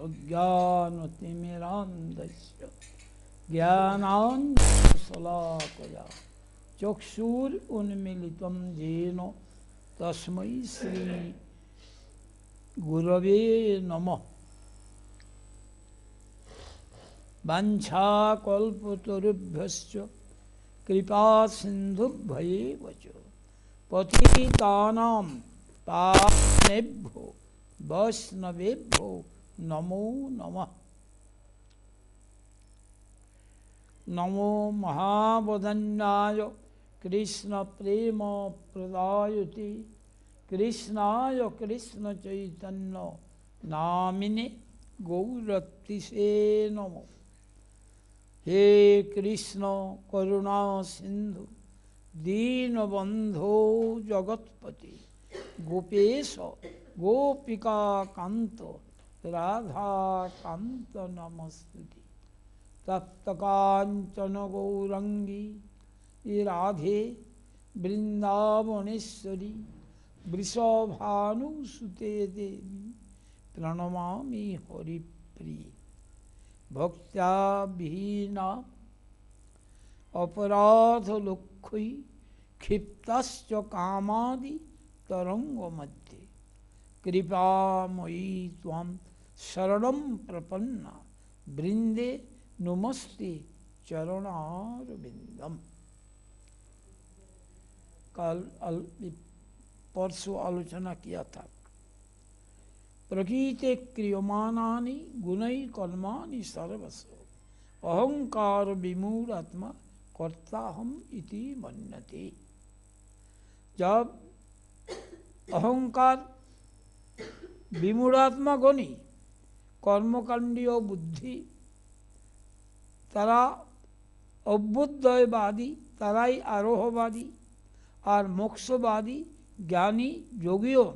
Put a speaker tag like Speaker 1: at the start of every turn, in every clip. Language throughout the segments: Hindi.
Speaker 1: अज्ञानतिमिरान्धस्य ज्ञानाञ्जनशलाकया चक्षुरुन्मीलितं येन तस्मै श्रीगुरवे नमः। वाञ्छाकल्पतरुभ्यश्च कृपासिन्धुभ्यैव च पतितानां पावनेभ्यो वैष्णवेभ्यो नमो नमः। नमो महावदन्याय कृष्णप्रेमप्रदायते कृष्णाय कृष्णचैतन्य नामिने गौरतिसे नमो। हे कृष्ण करुणा सिंधु दीनबंधो जगत्पति गोपेश गोपिका कांत राधा कांत नमस्तुते। तप्तकांचन गौरंगी राधे वृंदावनेश्वरी वृषभानुसुते देवी प्रणमामि हरिप्रिये। भक्त्या विहीना अपराधलुक्खै क्षिप्तश्च कामादि तरंग मध्ये कृपामयी त्वां शरणं प्रपन्ना वृंदे नमस्ते चरणारविंदम। कल परसों आलोचना किया था प्रकृते क्रियमाणानि गुणै कर्माणि सर्वस्व अहंकार विमूढ़ात्मा कर्ताहम इति मन्यते। जब अहंकार विमूढ़ात्मा गणी कर्मकांडीय बुद्धि तारा अभ्युदयवादी ताराई आरोहवादी और मोक्षवादी ज्ञानी योगियों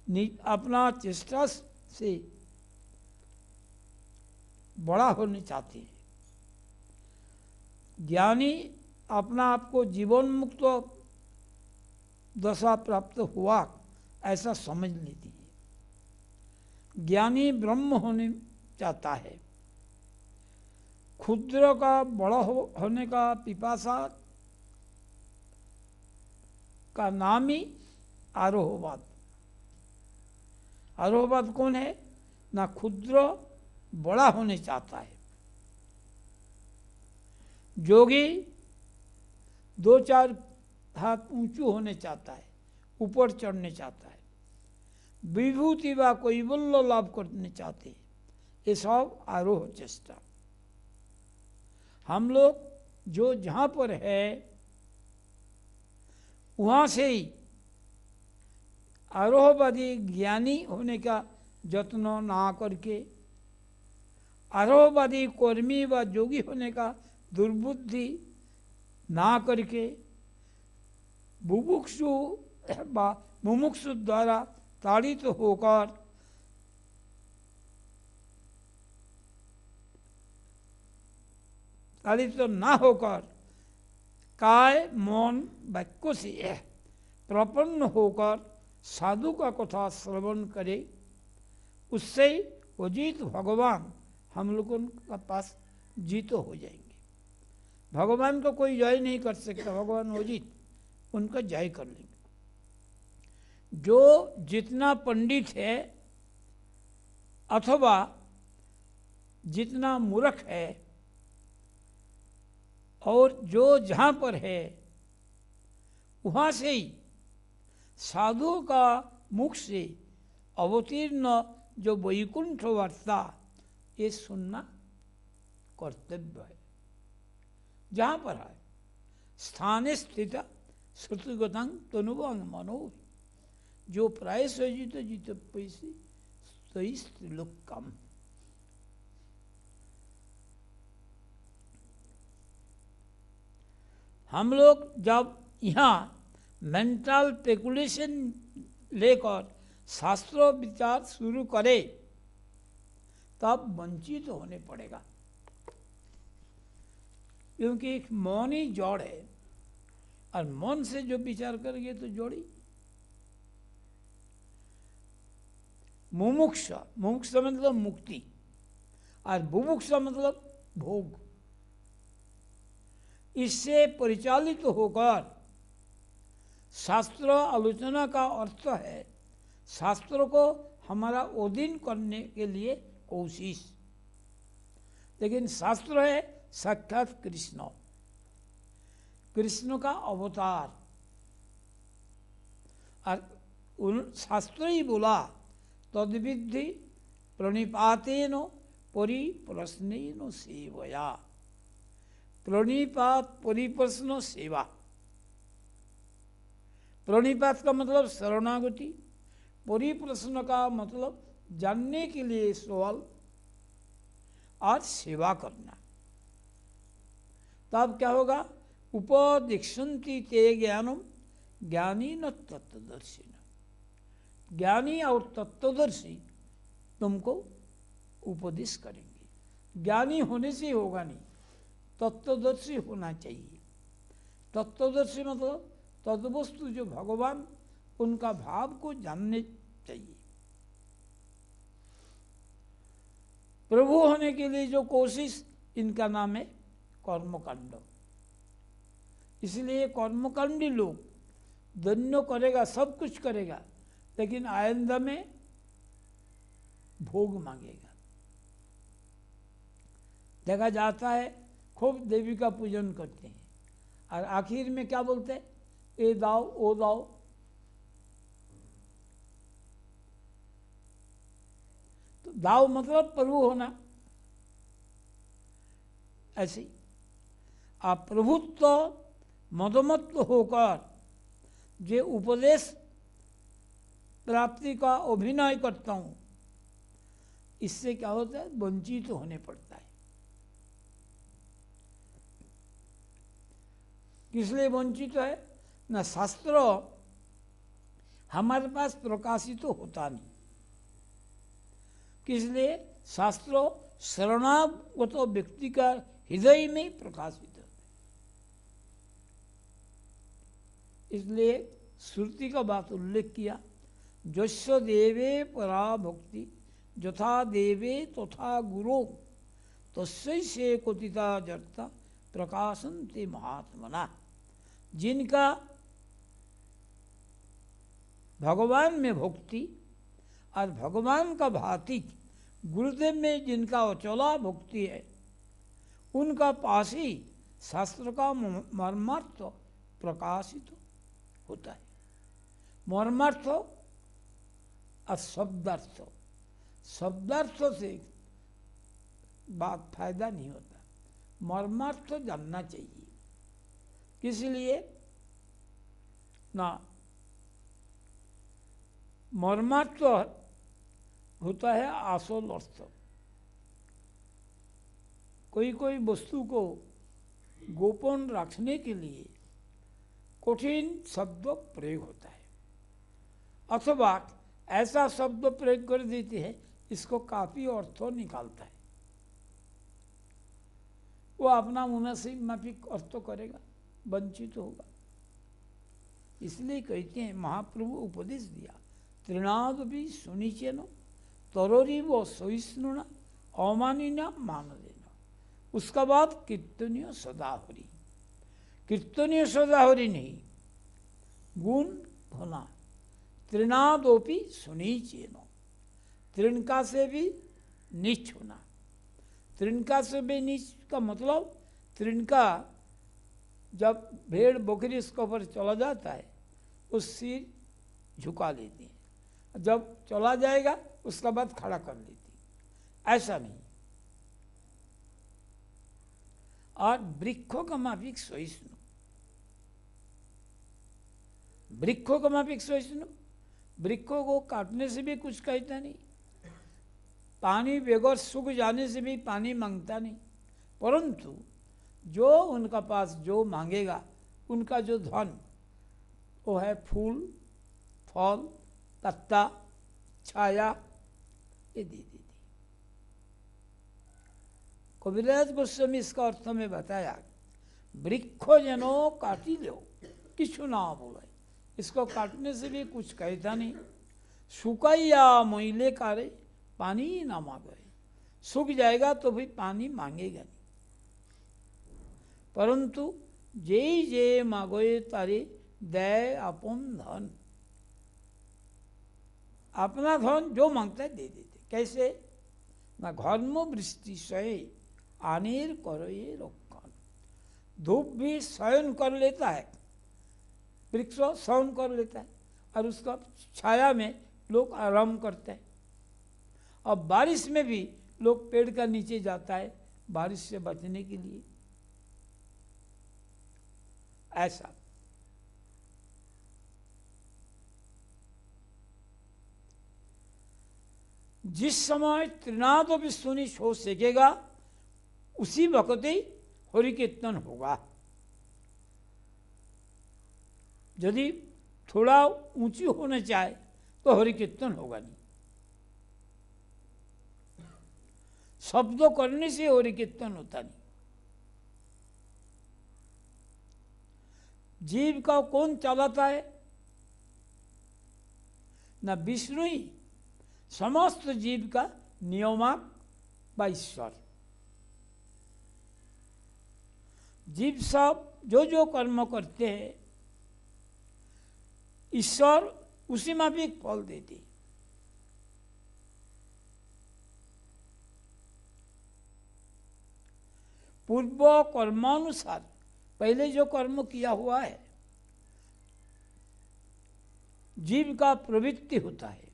Speaker 1: ने अपना चेष्टा से बड़ा होने चाहते हैं। ज्ञानी अपना आप को जीवन मुक्त दशा प्राप्त हुआ ऐसा समझ लेती है। ज्ञानी ब्रह्म होने चाहता है। क्षुद्र का बड़ा होने का पिपासा का नाम ही आरोहवाद। आरोहवाद कौन है? ना क्षुद्र बड़ा होने चाहता है। जोगी दो चार हाथ ऊंचू होने चाहता है, ऊपर चढ़ने चाहता है, विभूति व कैवल्य लाभ करने चाहते हैं। ये सब आरोह चेष्टा। हम लोग जो जहाँ पर है वहाँ से ही आरोहवादी ज्ञानी होने का यत्न ना करके आरोहवादी कर्मी व योगी होने का दुर्बुद्धि ना करके मुमुक्षु द्वारा ताड़ित होकर ताड़ित ना होकर काय मन वाक्य से प्रपन्न होकर साधु का कथा श्रवण करे, उससे अजीत भगवान हम लोगों का पास जीत हो जाएंगे। भगवान को कोई जय नहीं कर सकता, भगवान अजीत उनका जय कर लेंगे। जो जितना पंडित है अथवा जितना मूर्ख है और जो जहाँ पर है वहाँ से ही साधुओं का मुख से अवतीर्ण जो वैकुंठ वार्ता ये सुनना कर्तव्य है। जहाँ पर है स्थाने स्थित श्रुतिगतांग तनुवांग मनो जो प्राय सजित जित पैसे तई स्त्रीलोक कम। हम लोग जब यहाँ मेंटल स्पेकुलेशन लेकर शास्त्र विचार शुरू करें तब वंचित होने पड़ेगा, क्योंकि एक मन ही जड़ है और मन से जो विचार करेंगे तो जोड़ी। मुमुक्ष, मुमुक्ष मतलब मुक्ति, और बुभुक्ष मतलब भोग। इससे परिचालित होकर शास्त्र आलोचना का अर्थ है शास्त्रों को हमारा अधीन करने के लिए कोशिश। लेकिन शास्त्र है साक्षात कृष्ण, कृष्ण का अवतार, और उन शास्त्र ही बोला तद्विद्धि प्रणिपातेन परिप्रश्नेन सेवया। प्रणिपात परिप्रश्न सेवा। प्रणिपात का मतलब शरणागति, परिप्रश्न का मतलब जानने के लिए सवाल और सेवा करना। तब क्या होगा? उपदिक्षन्ति ते ज्ञानम ज्ञानी न तत्वदर्शी न। ज्ञानी और तत्वदर्शी तुमको उपदेश करेंगे। ज्ञानी होने से होगा नहीं, तत्वदर्शी होना चाहिए। तत्वदर्शी मतलब तद्वस्तु जो भगवान, उनका भाव को जानने चाहिए। प्रभु होने के लिए जो कोशिश, इनका नाम है कर्मकांड। इसलिए कर्मकांडी लोग धन्य करेगा, सब कुछ करेगा, लेकिन आइंदा में भोग मांगेगा। देखा जाता है खूब देवी का पूजन करते हैं और आखिर में क्या बोलते हैं? ये दाओ वो दाओ। तो दाव मतलब प्रभु होना। ऐसे आप प्रभुत्व मदमत्व होकर जो उपदेश प्राप्ति का अभिनय करता हूं, इससे क्या होता है? वंचित तो होने पड़ता है। किस लिए वंचित है? न शास्त्र हमारे पास प्रकाशित तो होता नहीं। किस लिए? शास्त्र शरणागत व्यक्ति का हृदय में प्रकाशित होता है। इसलिए श्रुति का बात उल्लेख किया, जस्य देवे परा भक्ति यथा देवे तथा गुरो तस्यै कुतिता जर्ता प्रकाशन्ते महात्मना। जिनका भगवान में भक्ति और भगवान का भाति गुरुदेव में जिनका अचला भक्ति है, उनका पास ही शास्त्र का मर्मार्थ प्रकाशित होता है। मर्मार्थ और शब्दार्थ, शब्दार्थ से बात फायदा नहीं होता, मर्मार्थ जानना चाहिए। किस लिए? ना मर्मार्थ होता है आसल अर्थ। कोई कोई वस्तु को गोपन रखने के लिए कठिन शब्द प्रयोग होता है, अथवा ऐसा शब्द प्रयोग कर देते हैं इसको काफी अर्थ निकालता है। वो अपना मुनासिब माफिक अर्थ करेगा, वंचित होगा। इसलिए कहते हैं महाप्रभु उपदेश दिया, तृणाद भी सुनिचेन तरोरी वो सहिष्णुना अमानिना मान देना। उसका बाद कीर्तनीय सदाहरी। कीर्तनीय सदाहरी नहीं, गुण होना। तृणादोपि सुनिचेन, तृणका से भी नीच होना। तृणका से भी नीच का मतलब, तृणका जब भेड़ बकरी इसके ऊपर चला जाता है उस सिर झुका लेती है, जब चला जाएगा उसका बाद खड़ा कर लेती, ऐसा नहीं। और वृक्षों का माफिक सहिष्णु, वृक्षों का माफिक सहिष्णु, वृक्षों को काटने से भी कुछ कहता नहीं, पानी बगैर सूख जाने से भी पानी मांगता नहीं, परंतु जो उनका पास जो मांगेगा, उनका जो धन वो है फूल, फल, पत्ता, छाया, ये दे देती। कबीरदास गोस्वामी इसका अर्थ में बताया, वृक्ष जनो काटी लो किछु ना बोले। इसको काटने से भी कुछ कहता नहीं, सुकाइया मैले कारे पानी ना मांगे, सूख जाएगा तो भी पानी मांगेगा नहीं। परंतु जे जे मांगोए तारे दे अपन धन, अपना धन जो मांगता है दे देते। कैसे? ना घर्म वृष्टि सहे आनेर करो ये रक्षण। धूप भी शयन कर लेता है, वृक्ष शयन कर लेता है और उसका छाया में लोग आराम करते हैं। और बारिश में भी लोग पेड़ का नीचे जाता है बारिश से बचने के लिए। ऐसा जिस समय त्रिनाद विष्णु हो सकेगा उसी वक्त ही हरि कीर्तन होगा। यदि थोड़ा ऊंची होना चाहे तो हरि कीर्तन होगा नहीं। शब्द करने से हरि कीर्तन होता नहीं। जीव का कौन चलाता है? न विष्णु ही, समस्त जीव का नियामक व ईश्वर। जीव सब जो जो कर्म करते हैं ईश्वर उसी माफिक फल देते। पूर्व कर्मानुसार पहले जो कर्म किया हुआ है जीव का प्रवृत्ति होता है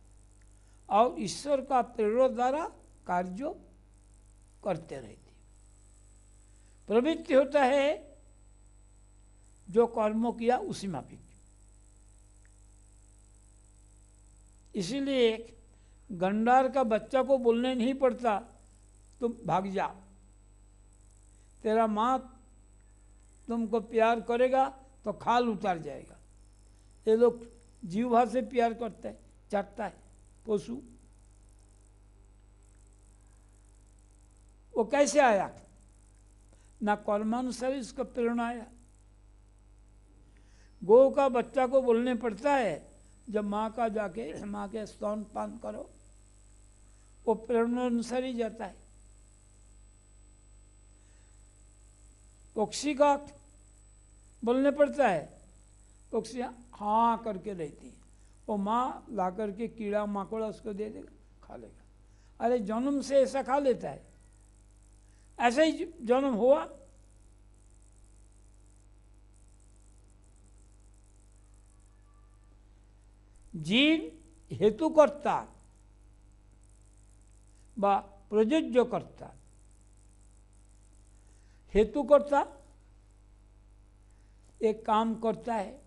Speaker 1: और ईश्वर का प्रेरणा द्वारा कार्य करते रहते। प्रवृत्ति होता है जो कर्म किया उसी माफिक। इसीलिए गंडार का बच्चा को बोलने नहीं पड़ता तुम भाग जा, तेरा माँ तुमको प्यार करेगा तो खाल उतार जाएगा। ये लोग जीवा से प्यार करते हैं, चाटता है पशु। वो कैसे आया? ना कर्मानुसार इसको प्रेरणा आया। गौ का बच्चा को बोलने पड़ता है जब माँ का जाके माँ के स्तन पान करो, वो प्रेरणा अनुसार ही जाता है। पक्षी का बोलने पड़ता है, पक्षी हाँ करके रहती है, वो माँ ला करके कीड़ा मकोड़ा उसको दे देगा, खा लेगा। अरे जन्म से ऐसा खा लेता है, ऐसा ही जन्म हुआ। जीव हेतुकर्ता बा प्रयोज्यकर्ता। हेतुकर्ता एक काम करता है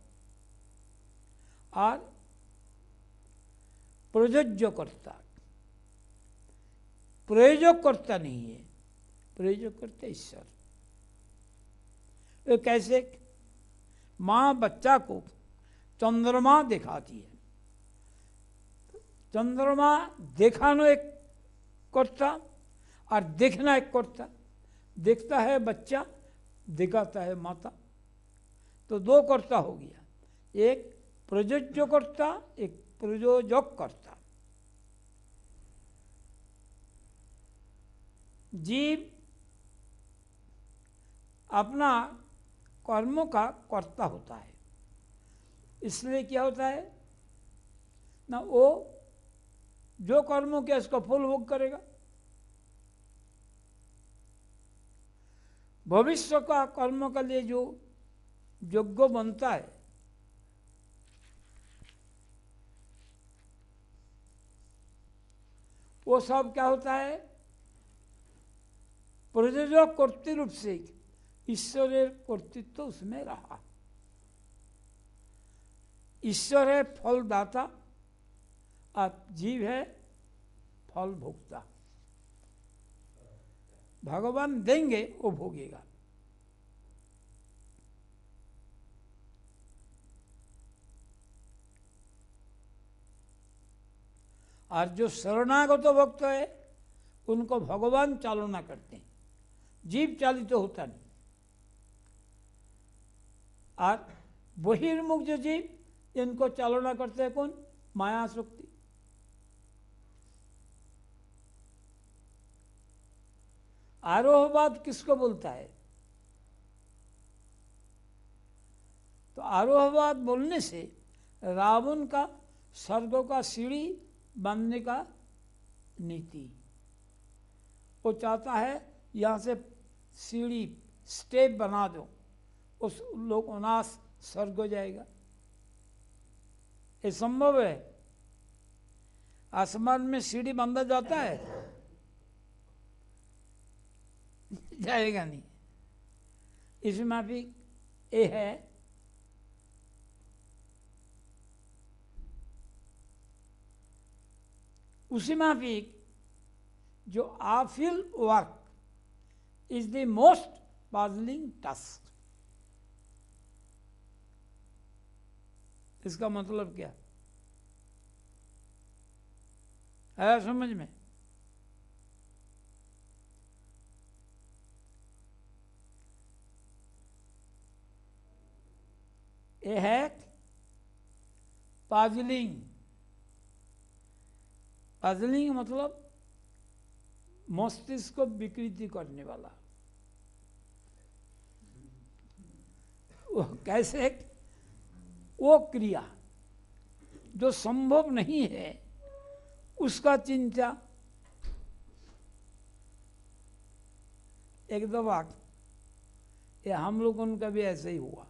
Speaker 1: और प्रयोज्यकर्ता प्रयोजक करता नहीं है, प्रयोजक करता ईश्वर। तो कैसे? माँ बच्चा को चंद्रमा दिखाती है, चंद्रमा दिखाना एक कर्ता और देखना एक कर्ता। देखता है बच्चा, दिखाता है माता, तो दो कर्ता हो गया, एक प्रयोज्यकर्ता एक प्रयोजक कर्ता। जीव अपना कर्मों का कर्ता होता है, इसलिए क्या होता है ना, वो जो कर्मों के उसका फल भोग करेगा। भविष्य का कर्म के लिए जो योग्य बनता है वो सब क्या होता है? प्रयोजक कर्तृ रूप से ईश्वरेर कर्तृत्व उसमें रहा। ईश्वर है फलदाता और जीव है फल भोक्ता। भगवान देंगे वो भोगेगा। और जो शरणागत भक्त है उनको भगवान चालना करते हैं, जीव चालित तो होता नहीं। और बहिर्मुख जो जीव इनको चालना करते हैं कौन? माया शक्ति। आरोहवाद किसको बोलता है? तो आरोहवाद बोलने से रावण का स्वर्ग का सीढ़ी बनने का नीति, वो चाहता है यहाँ से सीढ़ी स्टेप बना दो, उस लोक अनाश स्वर्ग हो जाएगा। ये संभव है? आसमान में सीढ़ी बांधा जाता है? जाएगा नहीं। इसमें भी ये है उसी माफिक जो awful work is the most puzzling task. इसका मतलब क्या आया समझ में? ये है पजलिंग। पजलिंग मतलब मस्तिष्क को विकृति करने वाला। वो कैसे? वो क्रिया जो संभव नहीं है उसका चिंता। एक दफा ये हम लोगों का भी ऐसे ही हुआ।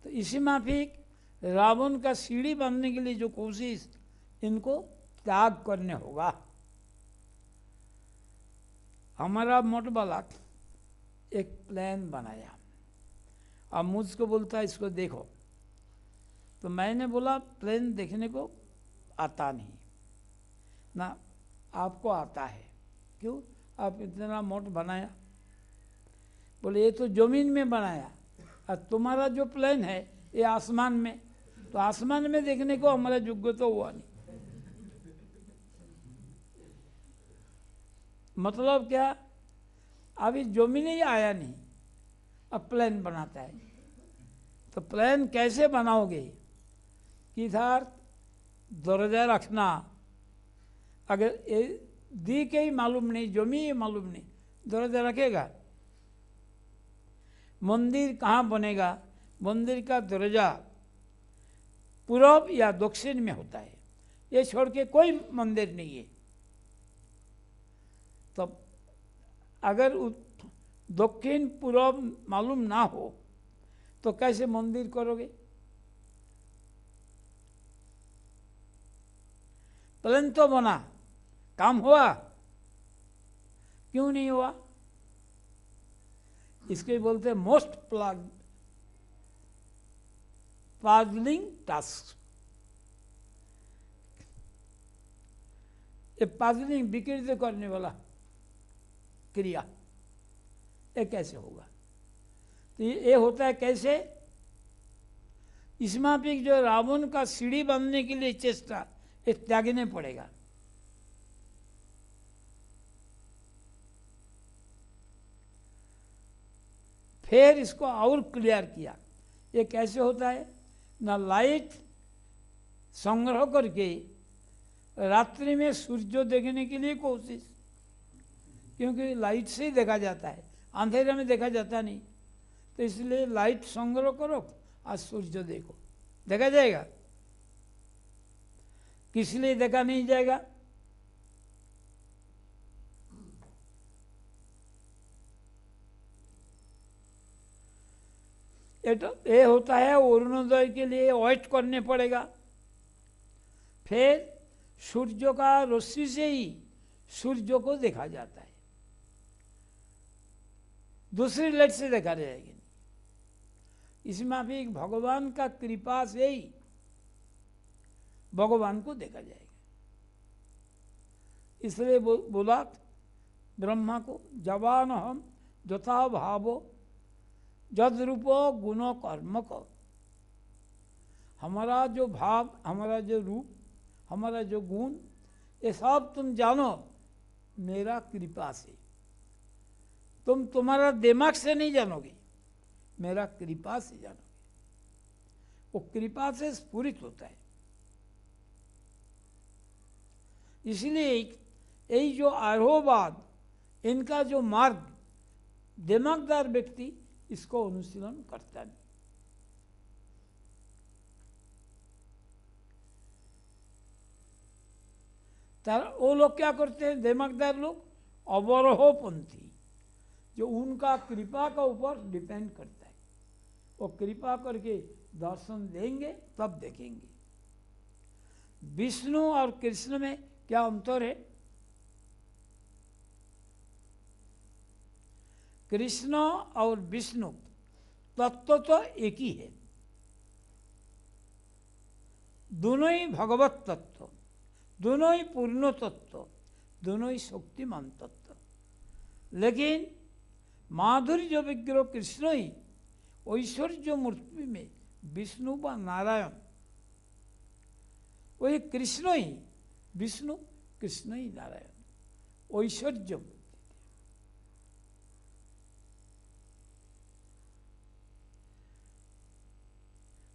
Speaker 1: तो इसी माफिक रावण का सीढ़ी बनने के लिए जो कोशिश, इनको त्याग करने होगा। हमारा मोट बालक एक प्लान बनाया, अब मुझको बोलता है इसको देखो। तो मैंने बोला प्लान देखने को आता नहीं ना, आपको आता है। क्यों आप इतना मोट बनाया? बोले ये तो जमीन में बनाया और तुम्हारा जो प्लान है ये आसमान में। तो आसमान में देखने को हमारा योग्य तो हुआ नहीं। मतलब क्या? अभी जमीन ही आया नहीं, अब प्लान बनाता है। तो प्लान कैसे बनाओगे? किधर दर्जा रखना, अगर ये दी के ही मालूम नहीं, जमी ही मालूम नहीं, दर्जा रखेगा? मंदिर कहाँ बनेगा? मंदिर का दर्जा पूर्व या दक्षिण में होता है, ये छोड़ के कोई मंदिर नहीं है। तो अगर दक्षिण पूर्व मालूम ना हो तो कैसे मंदिर करोगे? प्लान तो बना, काम हुआ? क्यों नहीं हुआ? इसके बोलते मोस्ट पजलिंग टास्क। ये पजलिंग विकृत करने वाला क्रिया, ये कैसे होगा? तो ये होता है कैसे? इसमें भी जो रावण का सीढ़ी बनने के लिए चेष्टा, ये त्यागने पड़ेगा। फिर इसको और क्लियर किया, ये कैसे होता है ना? लाइट संग्रह करके रात्रि में सूर्य देखने के लिए कोशिश, क्योंकि लाइट से ही देखा जाता है, अंधेरे में देखा जाता नहीं। तो इसलिए लाइट संग्रह करो और सूर्य देखो, देखा जाएगा? किस लिए देखा नहीं जाएगा? ये होता है अरुणोदय के लिए वेट करने पड़ेगा। फिर सूर्य का रश्मि से ही सूर्य को देखा जाता है, दूसरी लाइट से देखा जाएगी नहीं। इसमें भी भगवान का कृपा से ही भगवान को देखा जाएगा। इसलिए बोला ब्रह्मा को, जवान हम यथा भावो जद रूपो गुणो कर्म को। हमारा जो भाव, हमारा जो रूप, हमारा जो गुण, ये सब तुम जानो मेरा कृपा से। तुम तुम्हारा दिमाग से नहीं जानोगे, मेरा कृपा से जानोगे। वो कृपा से स्फुरित होता है। इसलिए यही जो आरोहवाद, इनका जो मार्ग, दिमागदार व्यक्ति इसको अनुशीलन करता नहीं। वो लोग क्या करते हैं, दिमागदार लोग अवरोहपंथी, जो उनका कृपा का ऊपर डिपेंड करता है, वो कृपा करके दर्शन देंगे तब देखेंगे। विष्णु और कृष्ण में क्या अंतर है? कृष्ण और विष्णु तत्व तो एक ही है, दोनों ही भगवत तत्व, दोनों ही पूर्ण तत्व, दोनों ही शक्तिमान तत्व। लेकिन माधुर्य विग्रह कृष्ण ही, ऐश्वर्य मूर्ति में विष्णु व नारायण, वही कृष्ण ही विष्णु, कृष्ण ही नारायण, ऐश्वर्य मूर्ति।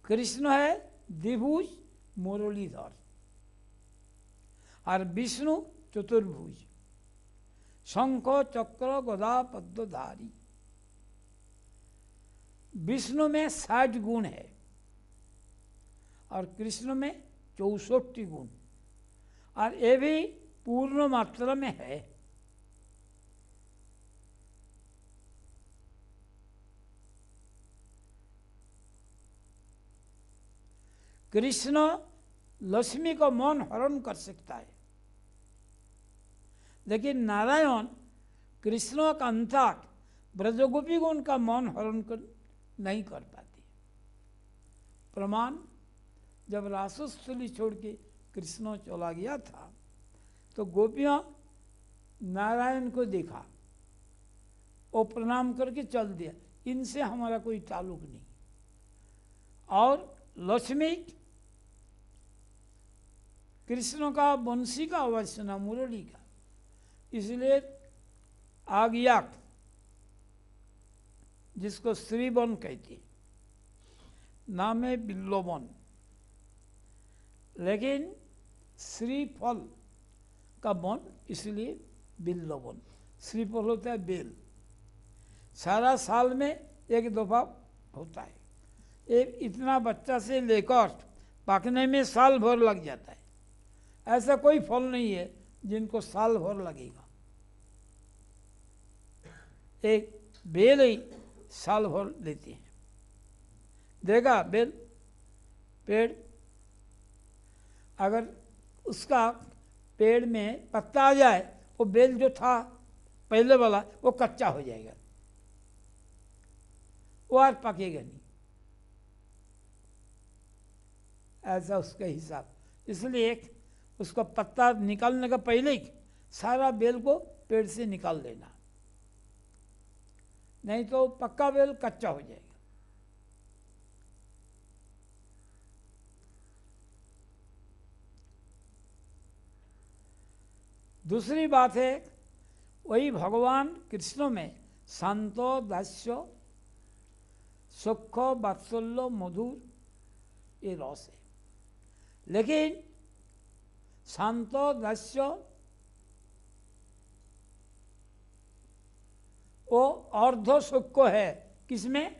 Speaker 1: कृष्ण है द्विभुज मुरलीधर और विष्णु चतुर्भुज, शंख चक्र गदा पद्मधारी। विष्णु में 60 गुण है और कृष्ण में 64 गुण, और ये भी पूर्ण मात्रा में है। कृष्ण लक्ष्मी का मन हरण कर सकता है, लेकिन नारायण कृष्ण का अंतक ब्रजगोपी गुण का मन हरण नहीं कर पाते। प्रमाण, जब रासस्थली छोड़ के कृष्ण चला गया था तो गोपियां नारायण को देखा, वो प्रणाम करके चल दिया, इनसे हमारा कोई ताल्लुक नहीं। और लक्ष्मी कृष्ण का बंसी का आवाज सुना, मुरली का, इसलिए आ गया, जिसको श्रीवन कहते, नाम है बिल्लोवन, लेकिन श्रीफल का वन इसलिए बिल्लोवन। श्रीफल होता है बेल, सारा साल में एक दफा होता है। एक इतना बच्चा से लेकर पकने में साल भर लग जाता है, ऐसा कोई फल नहीं है जिनको साल भर लगेगा। एक बेल ही साल भर लेती है। देखा बेल पेड़, अगर उसका पेड़ में पत्ता आ जाए, वो बेल जो था पहले वाला वो कच्चा हो जाएगा, वो और पकेगा नहीं, ऐसा उसका हिसाब। इसलिए उसका पत्ता निकालने का पहले ही सारा बेल को पेड़ से निकाल देना, नहीं तो पक्का बेल कच्चा हो जाएगा। दूसरी बात है, वही भगवान कृष्ण में शांत दास्य सुख वात्सल्य मधुर ये रस है, लेकिन शांत दास्य वो अर्ध सुख है, किसमें?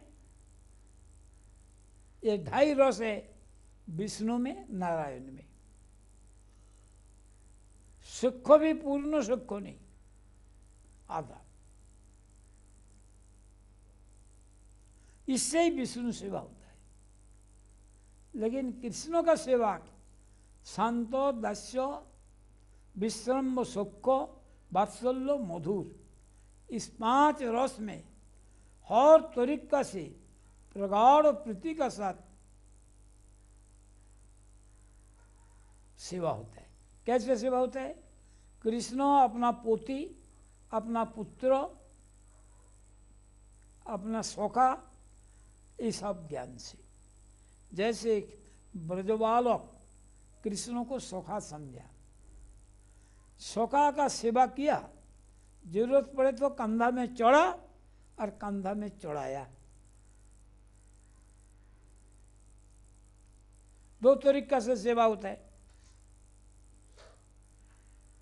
Speaker 1: ये 2.5 रस है विष्णु में, नारायण में। सुख भी पूर्ण सुख नहीं, आधा। इससे ही विष्णु सेवा होता है। लेकिन कृष्ण का सेवा शांत दास्य विश्रम सुख वात्सल्य मधुर, इस 5 रस में हर तरीका से प्रगाढ़ प्रीति का साथ सेवा होता है। कैसे सेवा होता है? कृष्ण अपना पोती, अपना पुत्र, अपना सखा, ये सब ज्ञान से, जैसे ब्रजबालक कृष्ण को सखा समझा, सखा का सेवा किया, जरूरत पड़े तो कंधा में चढ़ा और कंधा में चढ़ाया। 2 तरीका से सेवा होता है।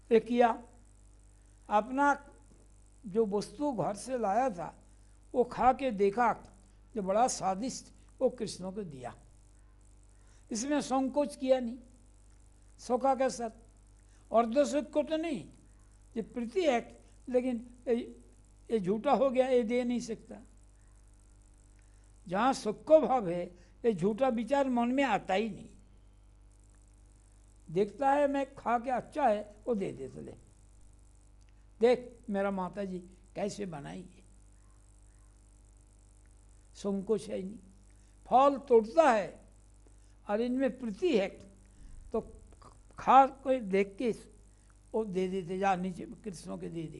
Speaker 1: ये किया, अपना जो वस्तु घर से लाया था वो खा के देखा जो बड़ा स्वादिष्ट, वो कृष्ण को दिया। इसमें संकोच किया नहीं, शोका के साथ। अर्धसुख को तो नहीं, ये प्रीति है, लेकिन ये झूठा हो गया, ये दे नहीं सकता। जहाँ सुख को भाव है ये झूठा विचार मन में आता ही नहीं। देखता है मैं खा के अच्छा है, वो दे दे, तो ले देख मेरा माता जी कैसे बनाई है। संकोच है नहीं, फल तोड़ता है और इनमें प्रीति है तो खा कोई देख के वो दे देते, जा नीचे कृष्णों के दे दे,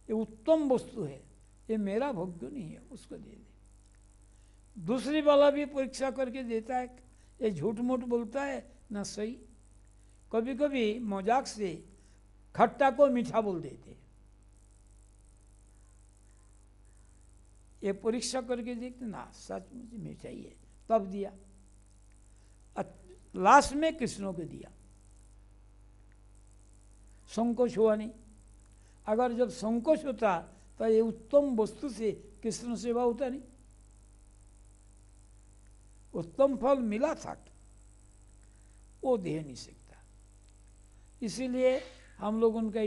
Speaker 1: ये उत्तम वस्तु है, ये मेरा भोग्य नहीं है, उसको दे दे। दूसरी वाला भी परीक्षा करके देता है, ये झूठ मूठ बोलता है ना सही। कभी कभी मजाक से खट्टा को मीठा बोल देते, ये परीक्षा करके देखते ना सचमुच मीठा ही है, तब दिया। लास्ट में कृष्णों को दिया, संकोच हुआ नहीं। अगर जब संकोच होता तो ये उत्तम वस्तु से कृष्ण सेवा होता नहीं, उत्तम फल मिला था वो दे नहीं सकता। इसीलिए हम लोग उनका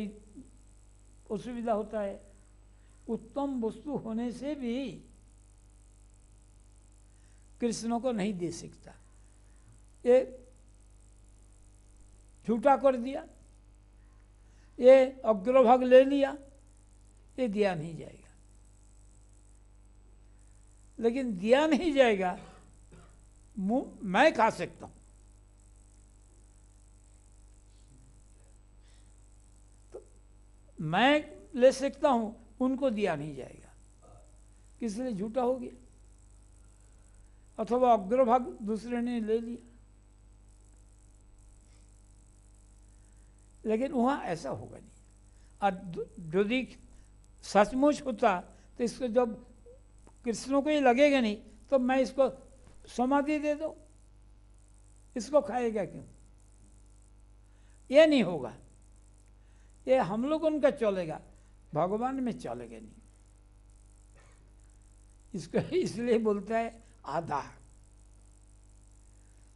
Speaker 1: असुविधा होता है, उत्तम वस्तु होने से भी कृष्ण को नहीं दे सकता, ये झूठा कर दिया, ये अग्रभाग ले लिया, ये दिया नहीं जाएगा। लेकिन दिया नहीं जाएगा, मैं खा सकता हूं, तो मैं ले सकता हूं, उनको दिया नहीं जाएगा, इसलिए झूठा हो गया। अथवा अग्रभाग दूसरे ने ले लिया, लेकिन वहां ऐसा होगा नहीं। और यदि सचमुच होता तो इसको जब कृष्णों को ही लगेगा नहीं तो मैं इसको समाधि दे दो, इसको खाएगा क्यों? ये नहीं होगा, ये हम लोग उनका चलेगा, भगवान में चलेगा नहीं। इसको इसलिए बोलता है आधा,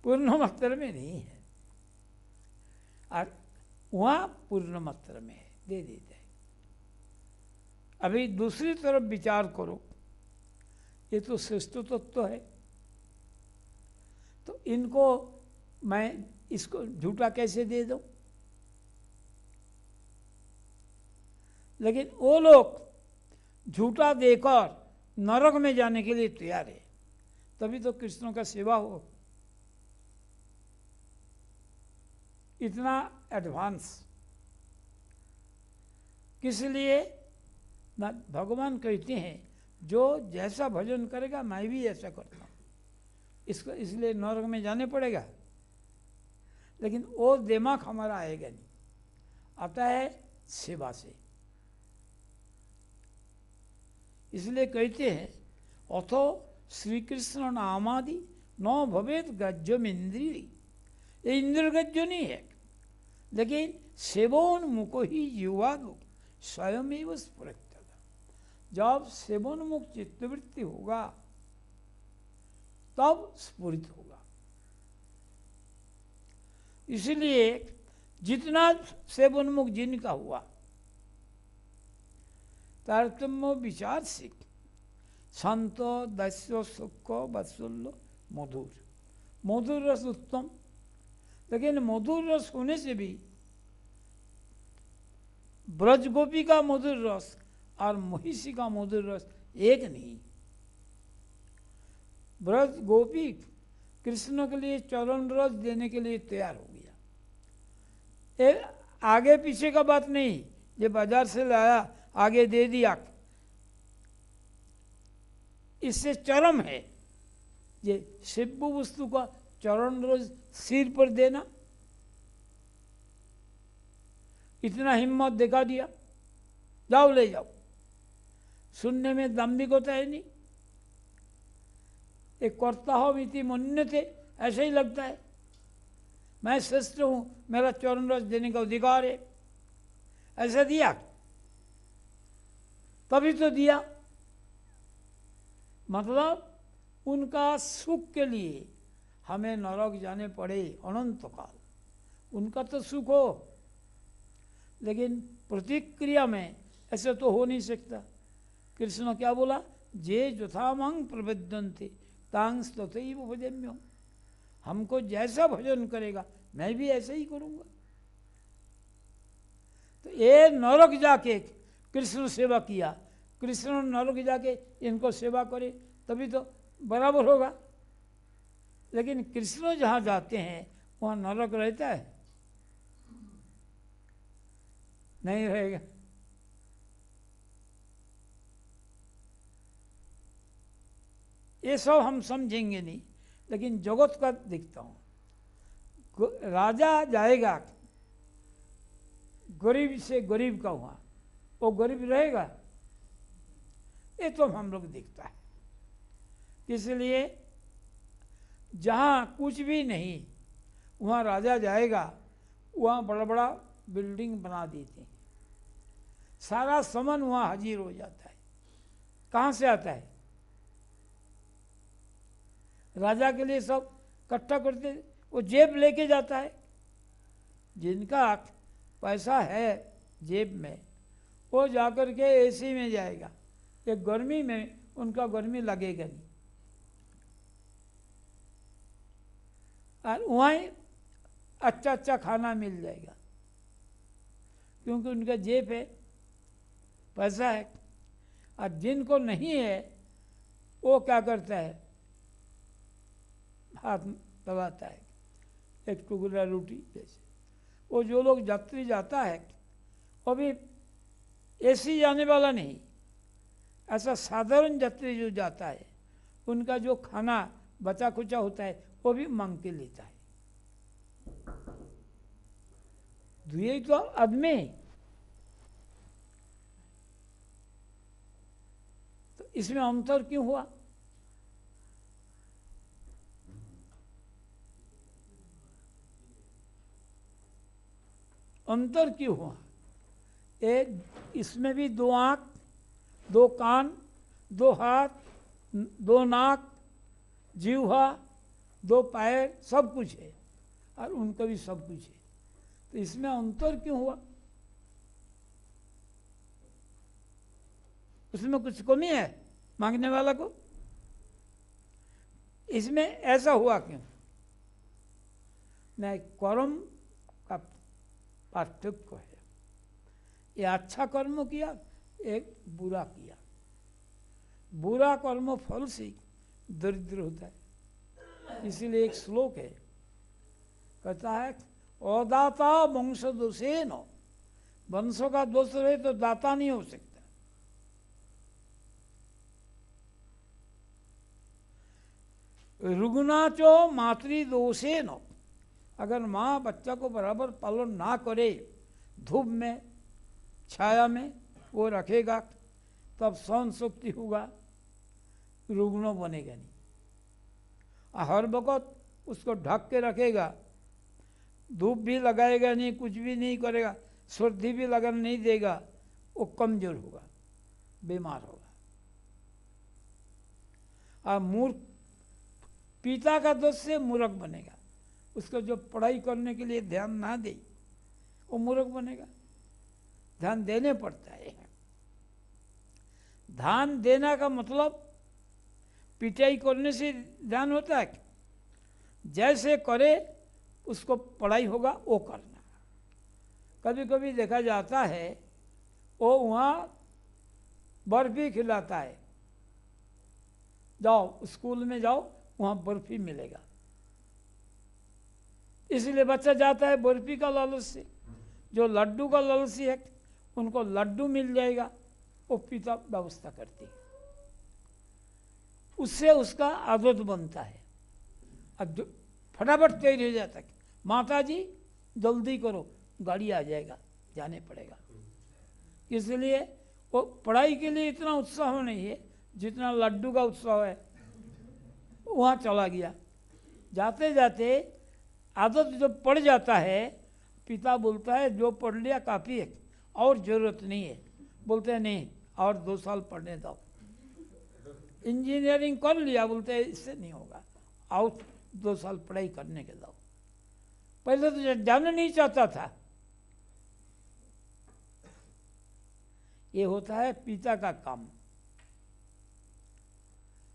Speaker 1: पूर्ण मात्रा में नहीं है, और वहां पूर्ण मात्रा में है, दे देता है। अभी दूसरी तरफ विचार करो, ये तो श्रेष्ठ तत्व है, तो इनको मैं इसको झूठा कैसे दे दूं? लेकिन वो लोग झूठा देकर नरक में जाने के लिए तैयार है, तभी तो कृष्णों का सेवा हो। इतना एडवांस किस लिए ना? भगवान कहते हैं जो जैसा भजन करेगा मैं भी ऐसा करता हूँ, इसको इसलिए नरक में जाने पड़ेगा। लेकिन वो दिमाग हमारा आएगा नहीं, आता है सेवा से। इसलिए कहते हैं अथो श्री कृष्ण नामादि न भवेत गज्जम इंद्रिय, ये इंद्र गज्जो नहीं है, लेकिन सेवोन्मुखो ही युवादो स्वयं स्फुरत। जब सेवोन्मुख चित्तवृत्ति होगा तब स्फुरित होगा। इसलिए जितना सेवोन्मुख जिनका हुआ, तारतम्य विचार से शांत दस्य सुख वत्सल्य मधुर, मधुर रस उत्तम, लेकिन मधुर रस होने से भी ब्रज गोपी का मधुर रस और महिषी का मधुर रस एक नहीं। ब्रज गोपी कृष्ण के लिए चरण रस देने के लिए तैयार हो गया, ये आगे पीछे का बात नहीं, ये बाजार से लाया आगे दे दिया, इससे चरम है। ये शिव वस्तु का चरण रस सिर पर देना, इतना हिम्मत दिखा दिया, जाओ ले जाओ। सुनने में दाम्भिक होता है नहीं, एक करता हो इति मन्यते, ऐसे ही लगता है मैं श्रेष्ठ हूं, मेरा चरण रस देने का अधिकार है, ऐसे दिया, तभी तो दिया। मतलब उनका सुख के लिए हमें नरक जाने पड़े अनंत काल, उनका तो सुख हो, लेकिन प्रतिक्रिया में ऐसे तो हो नहीं सकता। कृष्ण क्या बोला, जे यथामंग प्रबद्धन्ते तांग तथैव भजम्यो, हमको जैसा भजन करेगा मैं भी ऐसे ही करूँगा। तो ये नरक जाके कृष्ण सेवा किया, कृष्ण नरक जाके इनको सेवा करे तभी तो बराबर होगा। लेकिन कृष्ण जहाँ जाते हैं वहाँ नरक रहता है? नहीं रहेगा। ये सब हम समझेंगे नहीं, लेकिन जगत का दिखता हूँ। राजा जाएगा गरीब से गरीब का, हुआ वो गरीब रहेगा? ये तो हम लोग दिखता है। इसलिए जहाँ कुछ भी नहीं वहाँ राजा जाएगा, वहाँ बड़ा बड़ा बिल्डिंग बना देते हैं, सारा सामान वहाँ हाजिर हो जाता है। कहाँ से आता है? राजा के लिए सब इकट्ठा करते, वो जेब लेके जाता है। जिनका पैसा है जेब में वो जाकर के एसी में जाएगा, ये गर्मी में उनका गर्मी लगेगा नहीं, और वहीं अच्छा अच्छा खाना मिल जाएगा, क्योंकि उनका जेब है, पैसा है। और जिनको नहीं है वो क्या करता है, हाथ दबाता है, एक टुकड़ा रोटी जैसे। वो जो लोग यात्री जाता है वो भी एसी जाने वाला नहीं, ऐसा साधारण यात्री जो जाता है उनका जो खाना बचा खुचा होता है वो भी मांग के लेता है। यही तो आदमी। तो इसमें अंतर क्यों हुआ? अंतर क्यों हुआ? एक इसमें भी दो आँख, दो कान, दो हाथ, दो नाक, जीवा, दो पैर, सब कुछ है, और उनका भी सब कुछ है। तो इसमें अंतर क्यों हुआ? उसमें कुछ कमी है मांगने वाला को? इसमें ऐसा हुआ क्यों? नहीं, कर्म का पार्थक्य है। ये अच्छा कर्म किया, एक बुरा किया। बुरा कर्म फल से दरिद्र होता है। इसीलिए एक श्लोक है, कहता है अदाता वंश दोषेन, वंशों का दोष रहे तो दाता नहीं हो सकता। रुग्णाचो मातृदोषेन, अगर माँ बच्चा को बराबर पालन ना करे, धूप में छाया में वो रखेगा तब सहन शक्ति होगा, रुग्ण बनेगा नहीं। हर वक्त उसको ढक के रखेगा, धूप भी लगाएगा नहीं, कुछ भी नहीं करेगा, सर्दी भी लगन नहीं देगा, वो कमजोर होगा, बीमार होगा। और मूर्ख, पिता का दोष से मूर्ख बनेगा। उसको जो पढ़ाई करने के लिए ध्यान ना दे वो मूर्ख बनेगा। ध्यान देने पड़ता है। ध्यान देना का मतलब पिटाई करने से ध्यान होता है? जैसे करे उसको पढ़ाई होगा वो करना। कभी कभी देखा जाता है वो वहाँ बर्फी खिलाता है, जाओ स्कूल में जाओ वहाँ बर्फी मिलेगा, इसलिए बच्चा जाता है बर्फी का लालच से। जो लड्डू का लालची है उनको लड्डू मिल जाएगा, वो पिता व्यवस्था करती है, उससे उसका आदत बनता है। अब फटाफट तैयार हो जाता है, माता जी जल्दी करो गाड़ी आ जाएगा, जाने पड़ेगा। इसलिए वो पढ़ाई के लिए इतना उत्साह नहीं है जितना लड्डू का उत्साह है। वहाँ चला गया, जाते जाते आदत जब पड़ जाता है, पिता बोलता है जो पढ़ लिया काफ़ी है, और ज़रूरत नहीं है। बोलते हैं नहीं, और 2 साल पढ़ने दो। इंजीनियरिंग कर लिया, बोलते हैं इससे नहीं होगा, और 2 साल पढ़ाई करने के दो। पहले तो जाना नहीं चाहता था। ये होता है पिता का काम।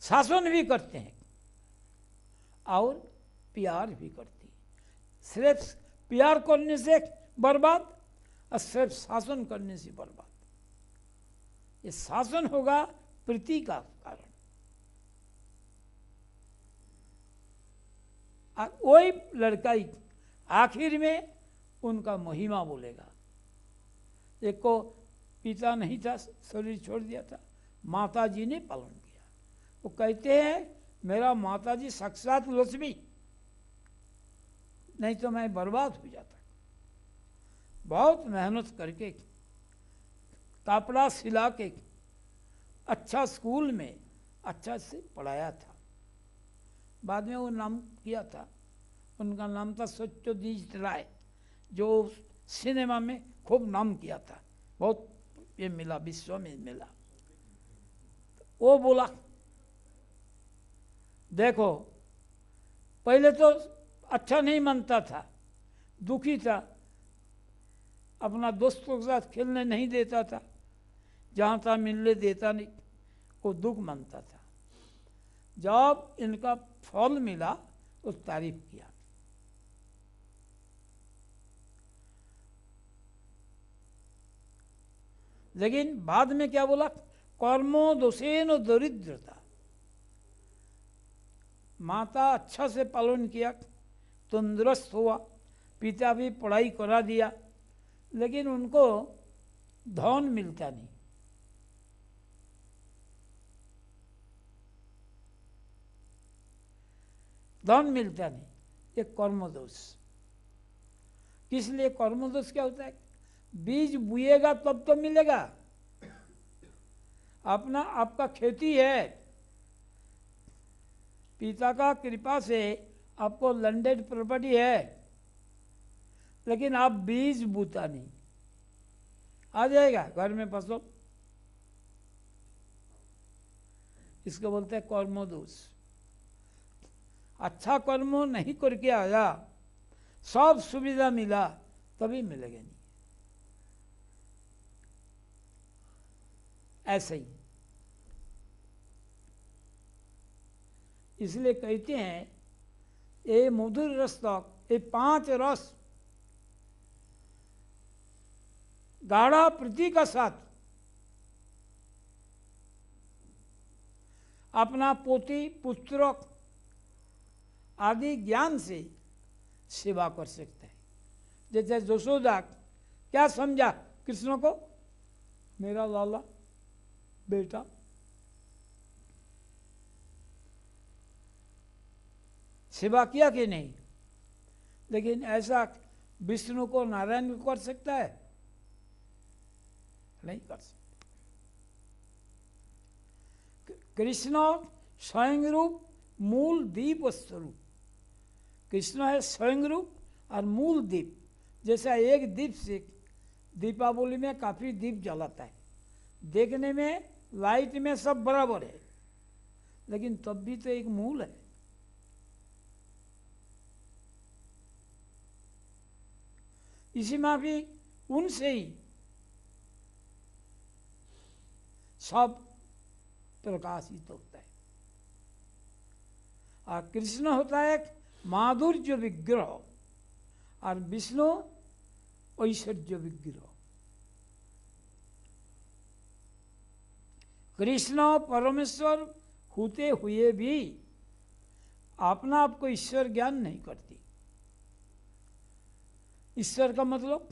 Speaker 1: शासन भी करते हैं और प्यार भी करती है। सिर्फ प्यार करने से बर्बाद और सिर्फ शासन करने से बर्बाद। ये शासन होगा प्रीति का कारण, और वही लड़का आखिर में उनका महिमा बोलेगा। एक को पिता नहीं था, शरीर छोड़ दिया था, माता जी ने पालन किया। वो कहते हैं मेरा माता जी साक्षात लक्ष्मी, नहीं तो मैं बर्बाद हो जाता। बहुत मेहनत करके कपड़ा सिला के अच्छा स्कूल में अच्छा से पढ़ाया था। बाद में वो नाम किया था, उनका नाम था सत्यजीत राय, जो सिनेमा में खूब नाम किया था, बहुत ये मिला, विश्व में मिला। वो बोला देखो, पहले तो अच्छा नहीं मानता था, दुखी था, अपना दोस्तों के साथ खेलने नहीं देता था, जहाँ था मिलने देता नहीं, वो दुख मानता था। जब इनका फल मिला तो तारीफ किया। लेकिन बाद में क्या बोला, कर्मो दोषेन दरिद्रता। माता अच्छा से पालन किया, तंदुरुस्त हुआ, पिता भी पढ़ाई करा दिया, लेकिन उनको धन मिलता नहीं। धन मिलता नहीं, ये कर्मदोष। किस लिए कर्मदोष क्या होता है? बीज बुएगा तब तो मिलेगा। अपना आपका खेती है, पिता का कृपा से आपको लैंडेड प्रॉपर्टी है, लेकिन आप बीज बूता नहीं, आ जाएगा घर में फसल। इसको बोलते हैं कर्मदोष। अच्छा कर्म नहीं करके आया, सब सुविधा मिला, तभी मिलेगा नहीं। ऐसे ही इसलिए कहते हैं ये मधुर रस तक, ये 5 रस गाढ़ा प्रीति का साथ अपना पोती पुत्र आदि ज्ञान से सेवा कर सकते हैं। जैसे यशोदा क्या समझा कृष्ण को, मेरा लाला बेटा। सेवा किया कि नहीं? लेकिन ऐसा विष्णु को नारायण को कर सकता है? नहीं कर सकता। कृष्ण स्वयं रूप, मूल दीप स्वरूप। कृष्ण है स्वयं रूप और मूल दीप। जैसा एक दीप से दीपावली में काफ़ी दीप जलाता है, देखने में लाइट में सब बराबर है, लेकिन तब भी तो एक मूल है। इसी में भी उनसे ही सब प्रकाशित होता है। और कृष्ण होता है एक माधुर्य विग्रह और विष्णु ऐश्वर्य विग्रह। कृष्ण परमेश्वर होते हुए भी अपना आप को ईश्वर ज्ञान नहीं करती। ईश्वर का मतलब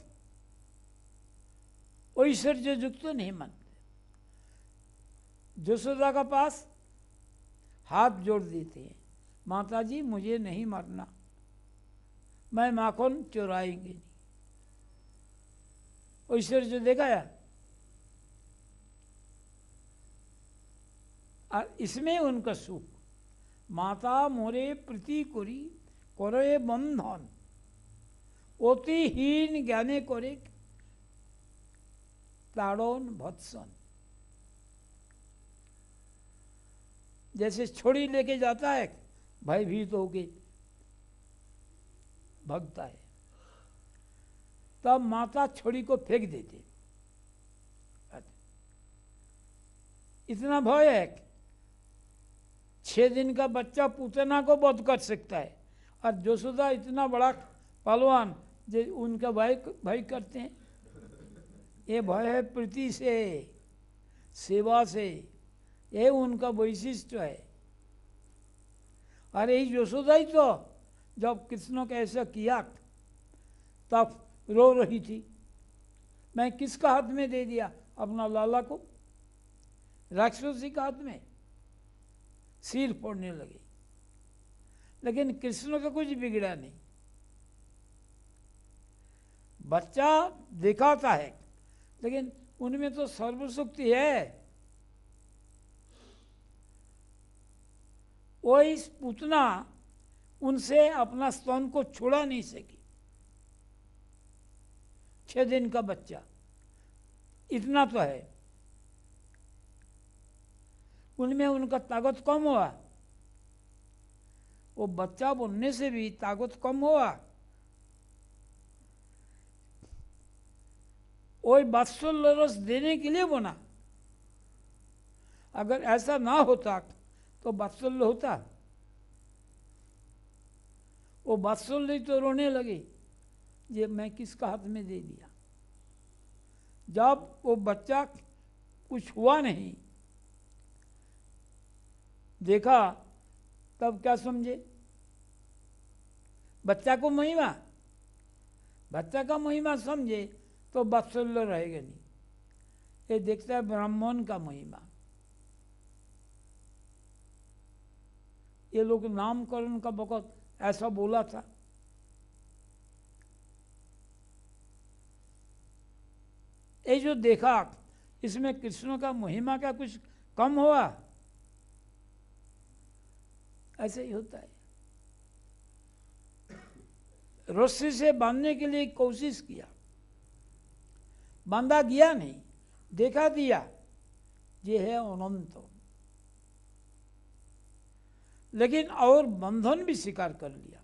Speaker 1: ऐश्वर्य युक्त तो नहीं मानते। यशोदा का पास हाथ जोड़ देते हैं, माता जी मुझे नहीं मारना, मैं माखन चुराएंगे नहीं। ऐश्वर्य देखा यार। और इसमें उनका सुख, माता मोरे प्रीति करी करे बंधन, অতিহীন জ্ঞানে করে ताड़न भत्सन। जैसे छोड़ी लेके जाता है, भयभीत होके भगता है, तब माता छोड़ी को फेंक देती। इतना भय है, 6 दिन का बच्चा पूतना को वध कर सकता है, और यशोदा इतना बड़ा पहलवान जो उनका भय करते हैं। ये भय है प्रीति से, सेवा से, ये उनका वैशिष्ट है। अरे यशोदा ही तो जब कृष्ण को ऐसा किया तब रो रही थी, मैं किसका हाथ में दे दिया? अपना लाला को, राक्षसी का हाथ में, सिर फोड़ने लगी। लेकिन कृष्ण का कुछ बिगड़ा नहीं। बच्चा दिखाता है, लेकिन उनमें तो सर्वशक्ति है। वो इस पूतना उनसे अपना स्तन को छुड़ा नहीं सकी। 6 दिन का बच्चा, इतना तो है। उनमें उनका ताकत कम हुआ, वो बच्चा बनने से भी ताकत कम हुआ। वो वात्सल्य रस देने के लिए बना। अगर ऐसा ना होता तो वात्सल्य होता? वो वात्सल्य तो रोने लगी, ये मैं किसका हाथ में दे दिया। जब वो बच्चा कुछ हुआ नहीं देखा, तब क्या समझे? बच्चा को महिमा, बच्चा का महिमा समझे तो वात्सल्य रहेगा नहीं। ये देखता है ब्राह्मण का महिमा। ये लोग नामकरण का वक्त ऐसा बोला था। ये जो देखा, इसमें कृष्ण का महिमा का कुछ कम हुआ? ऐसे ही होता है। रस्सी से बांधने के लिए कोशिश किया, बांधा गया नहीं, देखा दिया, ये है अनंत। लेकिन और बंधन भी स्वीकार कर लिया।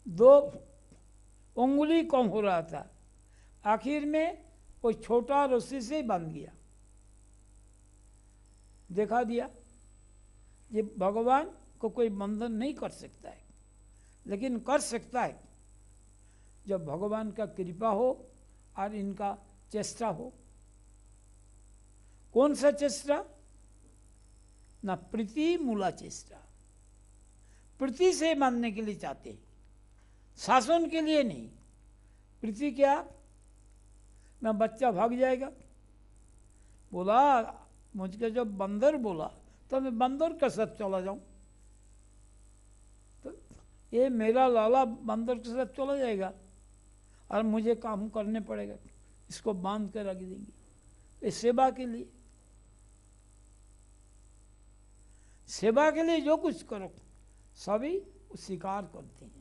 Speaker 1: 2 उंगली कम हो रहा था, आखिर में कोई छोटा रस्सी से ही बांध गया। देखा दिया, ये भगवान को कोई बंधन नहीं कर सकता है, लेकिन कर सकता है जब भगवान का कृपा हो और इनका चेष्टा हो। कौन सा चेष्टा? ना प्रीति मूला चेष्टा। प्रीति से मानने के लिए चाहते, शासन के लिए नहीं। प्रीति क्या? ना बच्चा भाग जाएगा। बोला मुझको जब बंदर बोला तो मैं बंदर के साथ चला जाऊं, तो ये मेरा लाला बंदर के साथ चला जाएगा और मुझे काम करने पड़ेगा, इसको बांध कर रख देंगे। ये सेवा के लिए, सेवा के लिए जो कुछ करो सभी स्वीकार करते हैं।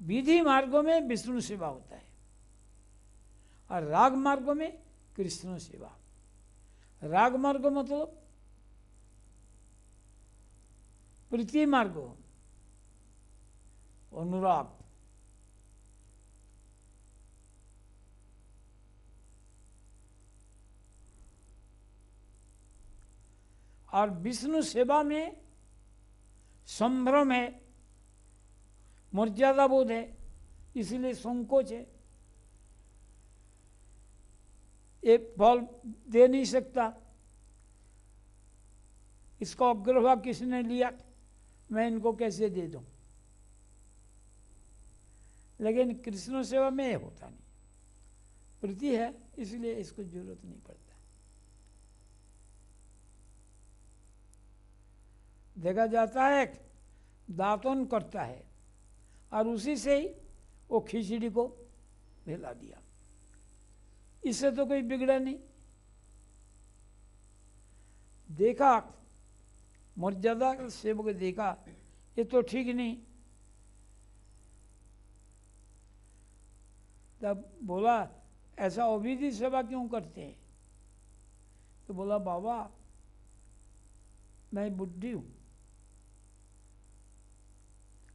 Speaker 1: विधि मार्गों में विष्णु सेवा होता है और राग मार्गों में कृष्ण सेवा। राग मार्ग मतलब प्रीति मार्ग, अनुराग। और विष्णु सेवा में संभ्रम है, मर्यादा बोध है, इसलिए संकोच है। एक फल दे नहीं सकता, इसका अग्रभाग किसने लिया, मैं इनको कैसे दे दूं। लेकिन कृष्ण सेवा में ये होता नहीं, प्रीति है इसलिए इसको जरूरत नहीं पड़ता। देखा जाता है दातन करता है और उसी से ही वो खिचड़ी को मिला दिया, इससे तो कोई बिगड़ा नहीं। देखा मर्यादा सेवक देखा ये तो ठीक नहीं, तब बोला ऐसा अविधि सेवा क्यों करते हैं? तो बोला बाबा मैं बुद्धि हूँ,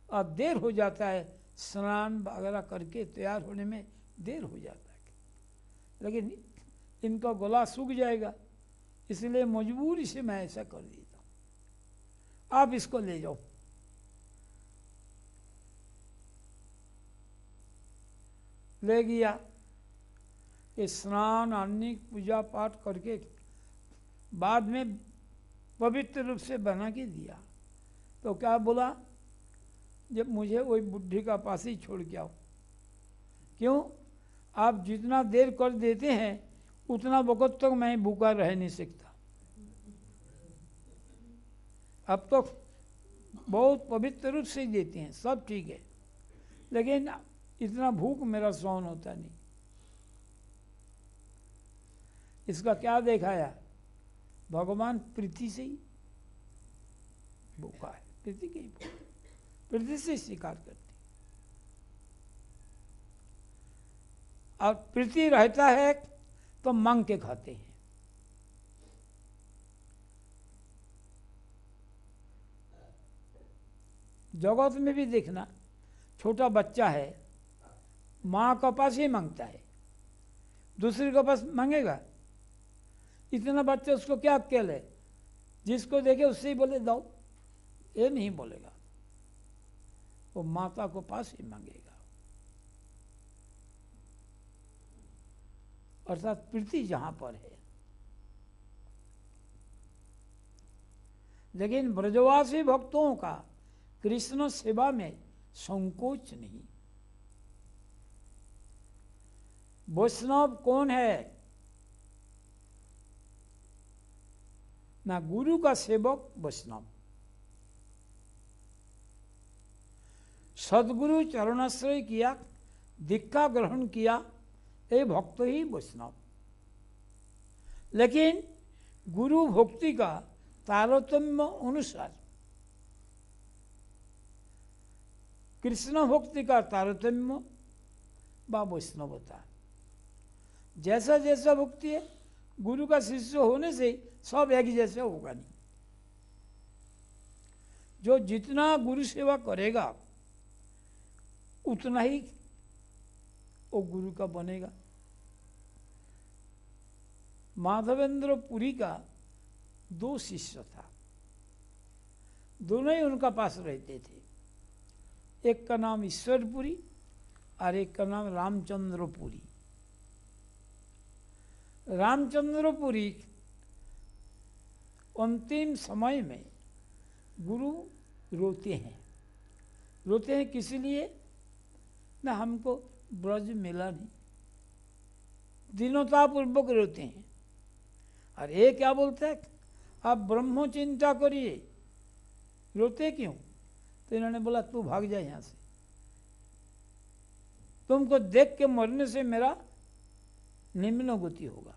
Speaker 1: अब देर हो जाता है, स्नान वगैरह करके तैयार होने में देर हो जाता है, लेकिन इनका गला सूख जाएगा, इसलिए मजबूरी से मैं ऐसा कर देता हूँ, आप इसको ले जाओ। ले गया, ये स्नान आदि पूजा पाठ करके बाद में पवित्र रूप से बना के दिया। तो क्या बोला, जब मुझे वही बुद्धि का पास ही छोड़ के आओ। क्यों? आप जितना देर कर देते हैं उतना वक्त तक मैं भूखा रह नहीं सकता। अब तो बहुत पवित्र रूप से देते हैं, सब ठीक है, लेकिन इतना भूख मेरा सहन होता नहीं। इसका क्या दिखाया? भगवान प्रीति से ही भूखा है, प्रीति की प्रीति से स्वीकार करते, और प्रीति रहता है तो मांग के खाते हैं। जगत में भी देखना, छोटा बच्चा है, माँ का पास ही मांगता है, दूसरे के पास मांगेगा? इतना बच्चा उसको क्या अक्ल है, जिसको देखे उससे ही बोले दो, ये नहीं बोलेगा, वो माता को पास ही मांगेगा। अर्थात प्रीति जहां पर है। लेकिन ब्रजवासी भक्तों का कृष्ण सेवा में संकोच नहीं। वैष्णव कौन है? ना गुरु का सेवक वैष्णव, सदगुरु चरणाश्रय किया, दीक्षा ग्रहण किया, ये भक्त ही वैष्णव। लेकिन गुरु भक्ति का तारतम्य अनुसार, कृष्ण भक्ति का तारतम्य व वैष्णवता, जैसा जैसा भक्ति है, गुरु का शिष्य होने से सब एक जैसे होगा नहीं। जो जितना गुरु सेवा करेगा उतना ही वो गुरु का बनेगा। माधवेंद्र पुरी का 2 शिष्य था, दोनों ही उनका पास रहते थे। एक का नाम ईश्वरपुरी और एक का नाम रामचंद्रपुरी। रामचंद्रपुरी अंतिम समय में गुरु रोते हैं। रोते हैं किस लिए? ना हमको ब्रज मिला नहीं, दीनतापूर्वक रोते हैं। और ये क्या बोलता है, आप ब्रह्म चिंता करिए, रोते क्यों? तो इन्होंने बोला तू भाग जा यहाँ से, तुमको देख के मरने से मेरा निम्न गति होगा।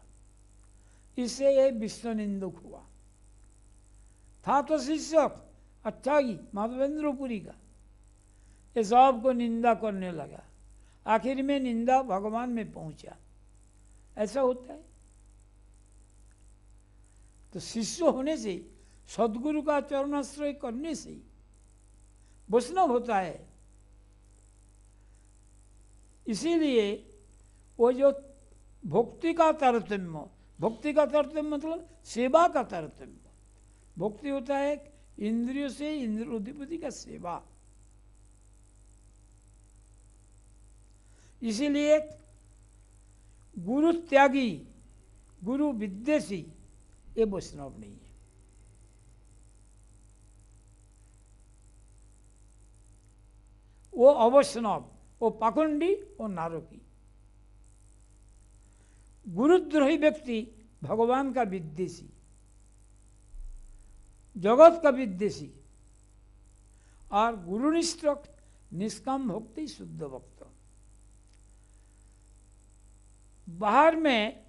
Speaker 1: इससे ये विश्व निंदक हुआ। था तो शिष्य अच्छा ही माधवेंद्रपुरी का, ये सबको निंदा करने लगा। आखिर में निंदा भगवान में पहुंचा। ऐसा होता है। तो शिष्य होने से, सदगुरु का चरणाश्रय करने से वैष्णव होता है। इसीलिए वो जो भक्ति का तारतम्य, भक्ति का तारतम्य मतलब सेवा का तारतम्य। भक्ति होता है इंद्रियों से इंद्रियोधिपति का सेवा। इसीलिए गुरु त्यागी, गुरु विद्वेषी ये वैष्णव नहीं है। वो अवैष्णव, वो पाखंडी, वो नारकी। गुरुद्रोही व्यक्ति भगवान का विद्वेषी, जगत का विद्वेषी, और गुरुनिष्ठ निष्काम भक्ति शुद्ध भक्त। बाहर में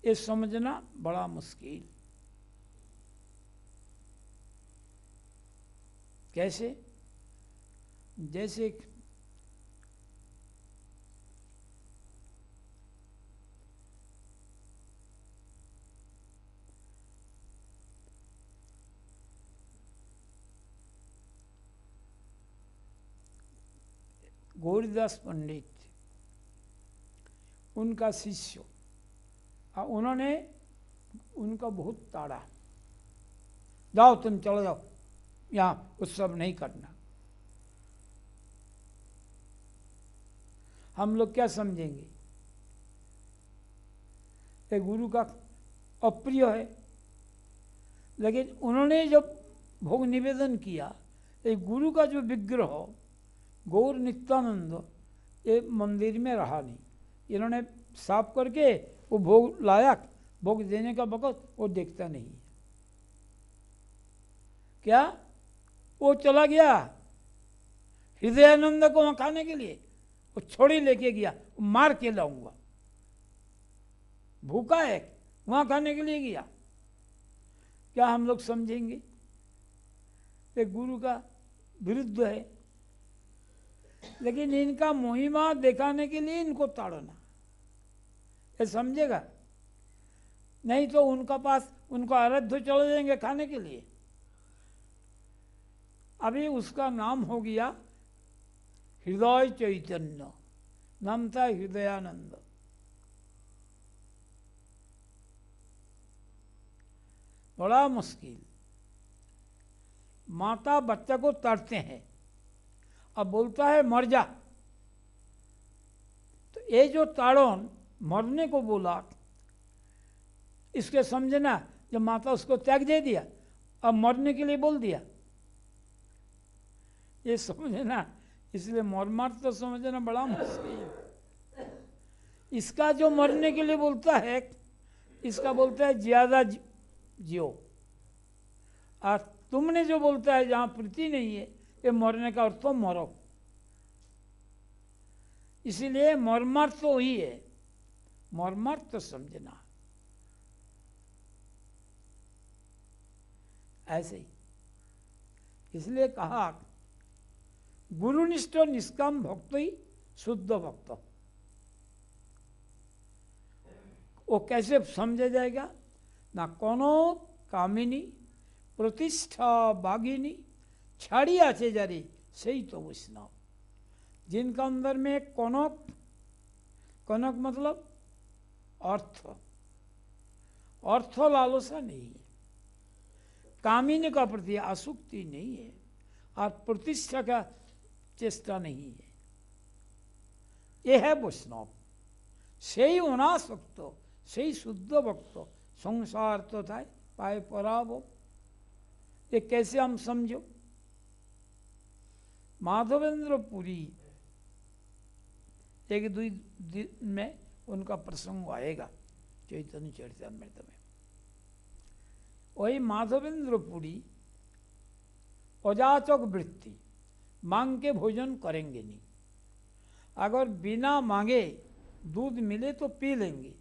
Speaker 1: ये समझना बड़ा मुश्किल। कैसे? जैसे गौरीदास पंडित, उनका शिष्य, और उन्होंने उनका बहुत ताड़ा, जाओ तुम चलो जाओ, यहाँ उत्सव नहीं करना। हम लोग क्या समझेंगे, ये गुरु का अप्रिय है। लेकिन उन्होंने जब भोग निवेदन किया, ये गुरु का जो विग्रह गौर नित्यानंद ये मंदिर में रहा नहीं, इन्होंने साफ करके वो भोग लाया, भोग देने का वक़्त वो देखता नहीं है। क्या वो चला गया हृदयानंद को वहाँ खाने के लिए, वो छोड़ी लेके गया, मार के लाऊंगा, भूखा है वहाँ खाने के लिए गया। क्या हम लोग समझेंगे ये गुरु का विरुद्ध है? लेकिन इनका महिमा दिखाने के लिए इनको ताड़ना, ये समझेगा नहीं तो उनका पास उनको आराध्य चले जाएंगे खाने के लिए। अभी उसका नाम हो गया हृदय चैतन्य, नाम था हृदयानंद। बड़ा मुश्किल, माता बच्चा को ताड़ते हैं, अब बोलता है मर जा। तो ये जो ताड़न मरने को बोला, इसके समझना जब माता उसको त्याग दे दिया, अब मरने के लिए बोल दिया, ये समझना। इसलिए मरमार्थ तो समझना बड़ा मुश्किल है। इसका जो मरने के लिए बोलता है, इसका बोलता है ज्यादा जियो, और तुमने जो बोलता है जहाँ प्रीति नहीं है, ये मरने का अर्थ तो मरो। इसीलिए मर्मार्थ तो वही है, मर्मार्थ तो समझना। ऐसे ही इसलिए कहा गुरुनिष्ठ निष्काम भक्त ही शुद्ध भक्त। वो कैसे समझा जाएगा? ना कोनो कामिनी प्रतिष्ठा बागिनी छाड़ी आचे जारी सही तो वैष्णव। जिनका अंदर में कनक, कनक मतलब अर्थ, अर्थ लालसा नहीं है, कामिनी का प्रति आसक्ति नहीं है, और प्रतिष्ठा का चेष्टा नहीं है, यह है वैष्णव। सही अनासक्त, सही शुद्ध भक्त, संसार तो था पाए पराभव। ये कैसे हम समझो? माधवेंद्र पुरी एक दो दिन में उनका प्रसंग आएगा चैतन्य चरितामृत में। वही माधवेंद्र पुरी अजाचक वृत्ति, मांग के भोजन करेंगे नहीं। अगर बिना मांगे दूध मिले तो पी लेंगे,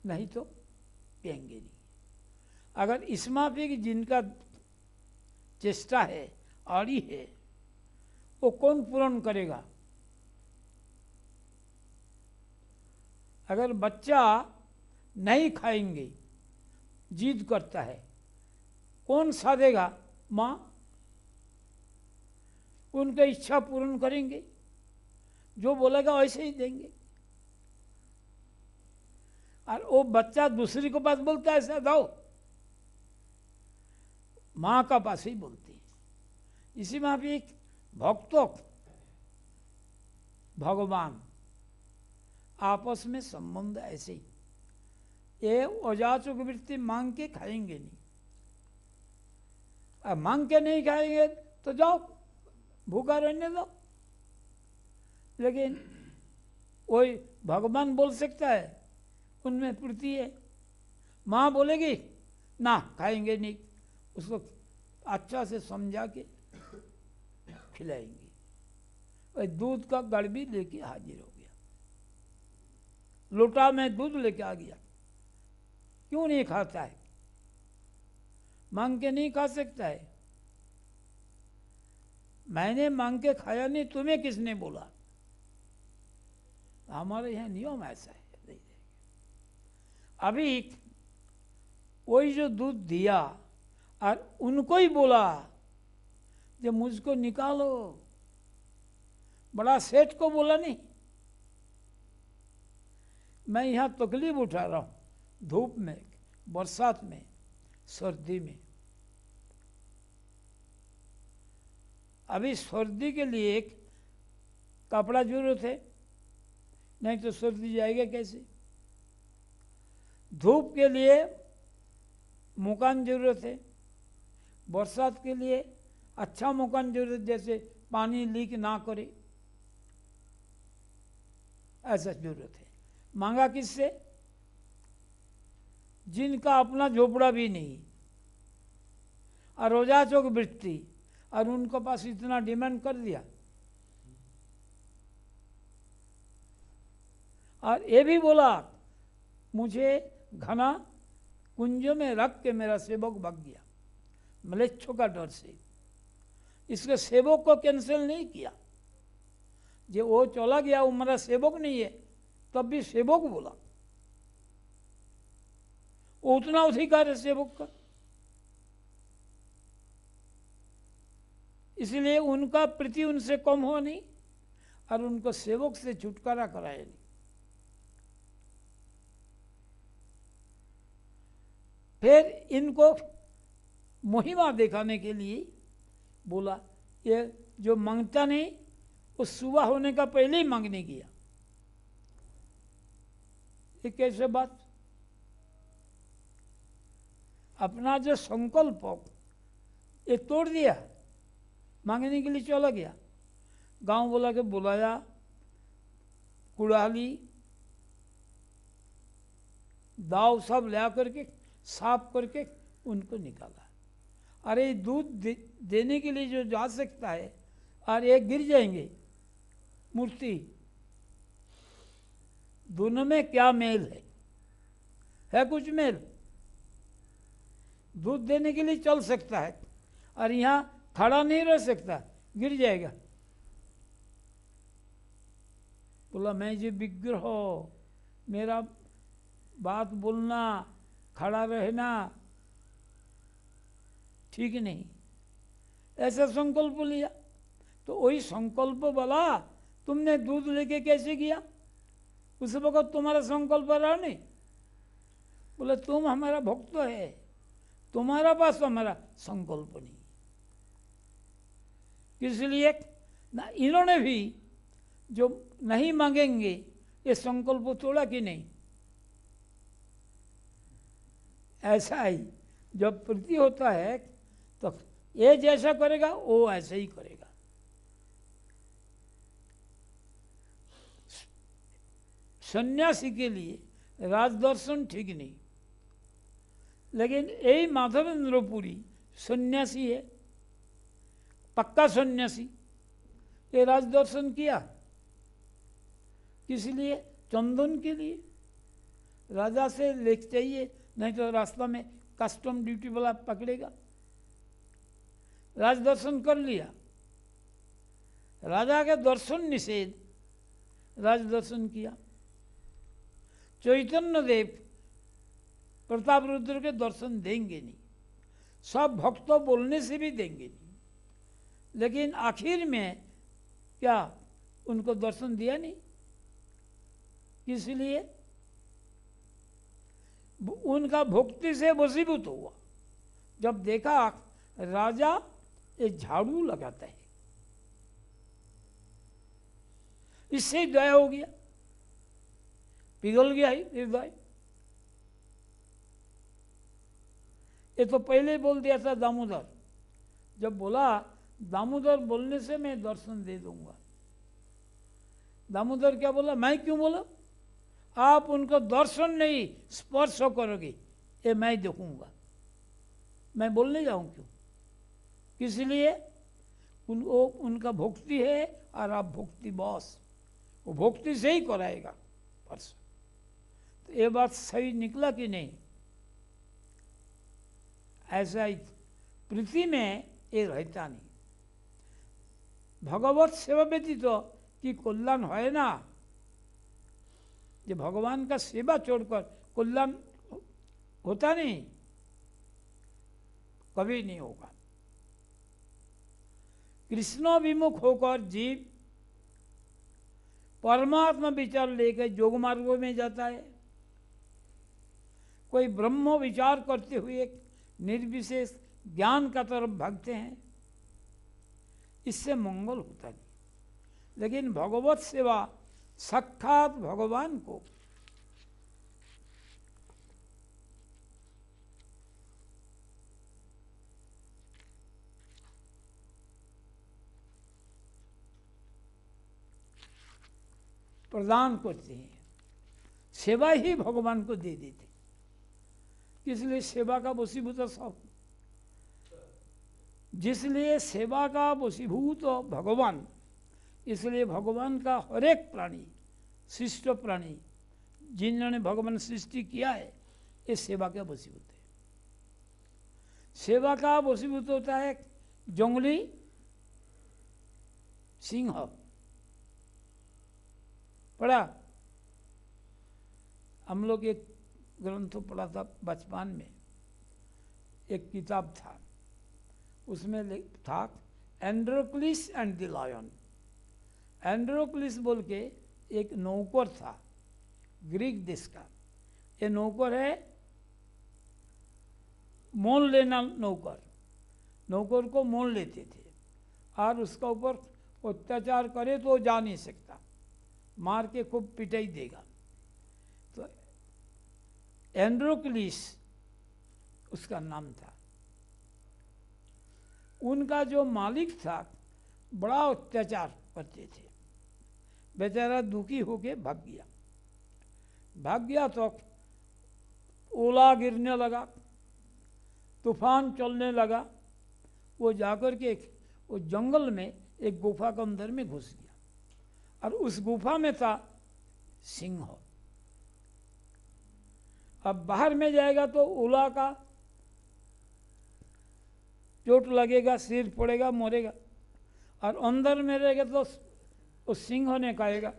Speaker 1: नहीं तो पिएंगे नहीं। अगर इसमाफी जिनका चेष्टा है, आड़ी है, वो कौन पूर्ण करेगा? अगर बच्चा नहीं खाएंगे जिद करता है, कौन साधेगा? माँ। उनकी इच्छा पूर्ण करेंगे, जो बोलेगा वैसे ही देंगे। और वो बच्चा दूसरी के पास बोलता है ऐसा दो, माँ का पास ही बोलती है। इसी में भी एक भक्तों भगवान आपस में संबंध ऐसे ही, ये अजाचक वृत्ति मांग के खाएंगे नहीं। अब मांग के नहीं खाएंगे तो जाओ भूखा रहने दो। लेकिन वही भगवान बोल सकता है, उनमें पूर्ति है। माँ बोलेगी ना खाएंगे नहीं, उसको अच्छा से समझा के खिलाएंगे। वही दूध का गड़ भी लेके हाजिर हो गया, लोटा में दूध लेके आ गया। क्यों नहीं खाता है? मांग के नहीं खा सकता है। मैंने मांग के खाया नहीं, तुम्हें किसने बोला? हमारे यहाँ नियम ऐसा है। अभी वही जो दूध दिया और उनको ही बोला कि मुझको निकालो, बड़ा सेठ को बोला नहीं, मैं यहाँ तकलीफ उठा रहा हूँ, धूप में, बरसात में, सर्दी में। अभी सर्दी के लिए एक कपड़ा जरूरत है, नहीं तो सर्दी जाएगा कैसे। धूप के लिए मकान जरूरत है, बरसात के लिए अच्छा मकान जरूरत, जैसे पानी लीक ना करे, ऐसा जरूरत है। मांगा किससे? जिनका अपना झोपड़ा भी नहीं और रोजा चौक वृत्ति, और उनके पास इतना डिमांड कर दिया। और ये भी बोला, मुझे घना कुंज में रख के मेरा सेवक भाग गया, मलेच्छों का डर से। इसके सेवक को कैंसिल नहीं किया, जो वो चला गया वो मेरा सेवक नहीं है, तब भी सेवक बोला। वो उतना अधिकार है सेवक का, इसलिए उनका प्रीति उनसे कम हो नहीं, और उनको सेवक से छुटकारा कराया नहीं। फिर इनको महिमा दिखाने के लिए बोला, ये जो मांगता नहीं वो सुबह होने का पहले ही मांगने किया। ये कैसे बात? अपना जो संकल्प ये तोड़ दिया, मांगने के लिए चला गया। गांव बोला के बुलाया, कुड़ाली दाव सब ला करके साफ करके उनको निकाला। अरे दूध देने के लिए जो जा सकता है, और ये गिर जाएंगे मूर्ति, दोनों में क्या मेल है कुछ मेल? दूध देने के लिए चल सकता है और यहाँ खड़ा नहीं रह सकता, गिर जाएगा। बोला मैं जो विग्रह हो, मेरा बात बोलना, खड़ा रहना ठीक नहीं, ऐसा संकल्प लिया। तो वही संकल्प वाला तुमने दूध लेके कैसे किया? उस वक्त तुम्हारा संकल्प रहा नहीं। बोले तुम हमारा भक्त है, तुम्हारा पास हमारा संकल्प नहीं। इसलिए ना इन्होंने भी जो नहीं मांगेंगे ये संकल्प तोड़ा कि नहीं? ऐसा ही जब प्रीति होता है तो ये जैसा करेगा वो ऐसे ही करेगा। सन्यासी के लिए राजदर्शन ठीक नहीं, लेकिन यही माधवेंद्र पुरी सन्यासी है, पक्का सन्यासी। ये राजदर्शन किया किस लिए? चंदन के लिए। राजा से लेख चाहिए, नहीं तो रास्ता में कस्टम ड्यूटी वाला पकड़ेगा। राजदर्शन कर लिया, राजा के दर्शन निषेध, राजदर्शन किया। चैतन्य देव प्रताप रुद्र के दर्शन देंगे नहीं, सब भक्तों बोलने से भी देंगे नहीं, लेकिन आखिर में क्या उनको दर्शन दिया नहीं? इसलिए उनका भक्ति से वशीभूत हुआ। जब देखा राजा एक झाड़ू लगाता है, इससे ही दया हो गया, पिघल गया ही हृदय। ये तो पहले ही बोल दिया था दामोदर, जब बोला दामोदर बोलने से मैं दर्शन दे दूंगा। दामोदर क्या बोला? मैं क्यों बोला? आप उनको दर्शन नहीं स्पर्श करोगे, ये मैं देखूंगा, मैं बोलने जाऊं क्यों? किस लिए? उनका भक्ति है और आप भक्ति बॉस, वो भक्ति से ही कराएगा स्पर्श। तो ये बात सही निकला कि नहीं? ऐसा ही प्रीति में ये रहता नहीं। भगवत सेवा व्यतीत तो कि कल्याण है ना, जो भगवान का सेवा छोड़कर कल्याण होता नहीं, कभी नहीं होगा। कृष्ण विमुख होकर जीव परमात्मा विचार लेकर योग मार्गों में जाता है, कोई ब्रह्म विचार करते हुए निर्विशेष ज्ञान का तरफ भागते हैं। इससे मंगल होता नहीं। लेकिन भगवत सेवा साक्षात भगवान को प्रदान करते हैं, सेवा ही भगवान को दे देते। इसलिए सेवा का वशीभूत सब, जिसलिए सेवा का वशीभूत भगवान, इसलिए भगवान का हर एक प्राणी, शिष्ट प्राणी जिन्होंने भगवान सृष्टि किया है, ये सेवा का वशीभूत है। सेवा का वशीभूत होता है जंगली सिंह। पढ़ा हम लोग एक ग्रंथ पढ़ा था बचपन में, एक किताब था, उसमें था Androcles and the lion. Androcles बोल के एक नौकर था ग्रीक देश का। ये नौकर है मोल लेना नौकर, नौकर को मोल लेते थे और उसका ऊपर अत्याचार करे तो जा नहीं सकता, मार के खूब पिटाई देगा। तो एंड्रोक्लिस उसका नाम था। उनका जो मालिक था बड़ा अत्याचार करते थे, बेचारा दुखी होके भाग गया तो ओला गिरने लगा, तूफान चलने लगा। वो जाकर के वो जंगल में एक गुफा के अंदर में घुस गया और उस गुफा में था सिंह। अब बाहर में जाएगा तो ओला का चोट लगेगा, सिर फोड़ेगा, मरेगा, और अंदर में रहेगा तो उस सिंह ने कहेगा,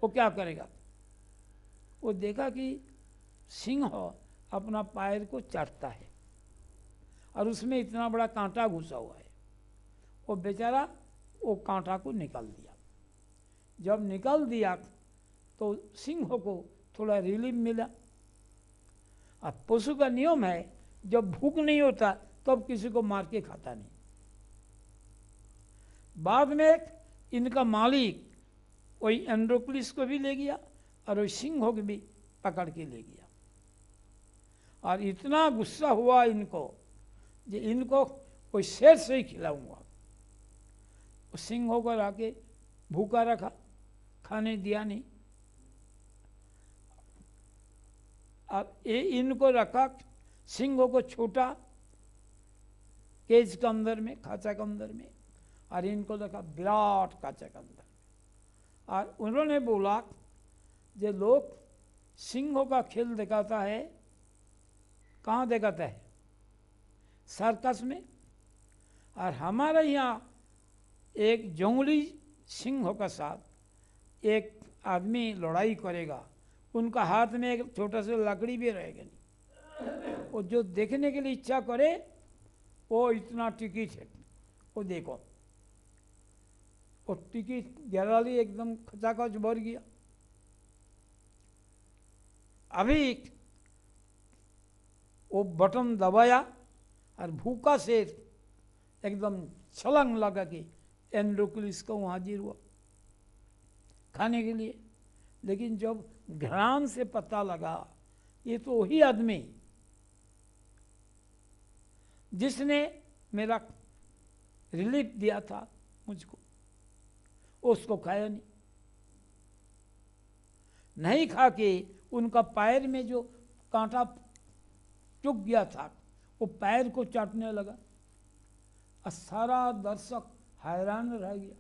Speaker 1: वो क्या करेगा? वो देखा कि सिंह अपना पैर को चाटता है और उसमें इतना बड़ा कांटा घुसा हुआ है। वो बेचारा वो कांटा को निकाल दिया। जब निकाल दिया तो सिंह को थोड़ा रिलीफ मिला। अब पशु का नियम है, जब भूख नहीं होता तब किसी को मार के खाता नहीं। बाद में इनका मालिक वही एंड्रोक्लिस को भी ले गया और वही सिंह को भी पकड़ के ले गया। और इतना गुस्सा हुआ इनको कि इनको कोई शेर से ही खिलाऊंगा। सिंह होकर आके भूखा रखा, खाने दिया नहीं। अब ये इनको रखा, सिंह को छोटा केज के अंदर में, खाचा के अंदर में, और इनको रखा विराट खाचा के अंदर। और उन्होंने बोला जो लोग सिंहों का खेल दिखाता है, कहाँ दिखाता है? सर्कस में। और हमारे यहाँ एक जंगली सिंह के साथ एक आदमी लड़ाई करेगा, उनका हाथ में एक छोटा सा लकड़ी भी रहेगा नहीं। वो जो देखने के लिए इच्छा करे वो इतना टिकट है, वो देखो वो टिकट गहराली एकदम खचाखच भर गया। अभी वो बटन दबाया और भूखा शेर एकदम छलांग लगा के एंड्रोक्लिस को हाजिर हुआ खाने के लिए। लेकिन जब घ्राण से पता लगा ये तो वही आदमी जिसने मेरा रिलीफ दिया था मुझको, उसको खाया नहीं खा के उनका पैर में जो कांटा चुभ गया था वो पैर को चाटने लगा और सारा दर्शक हैरान रह गया।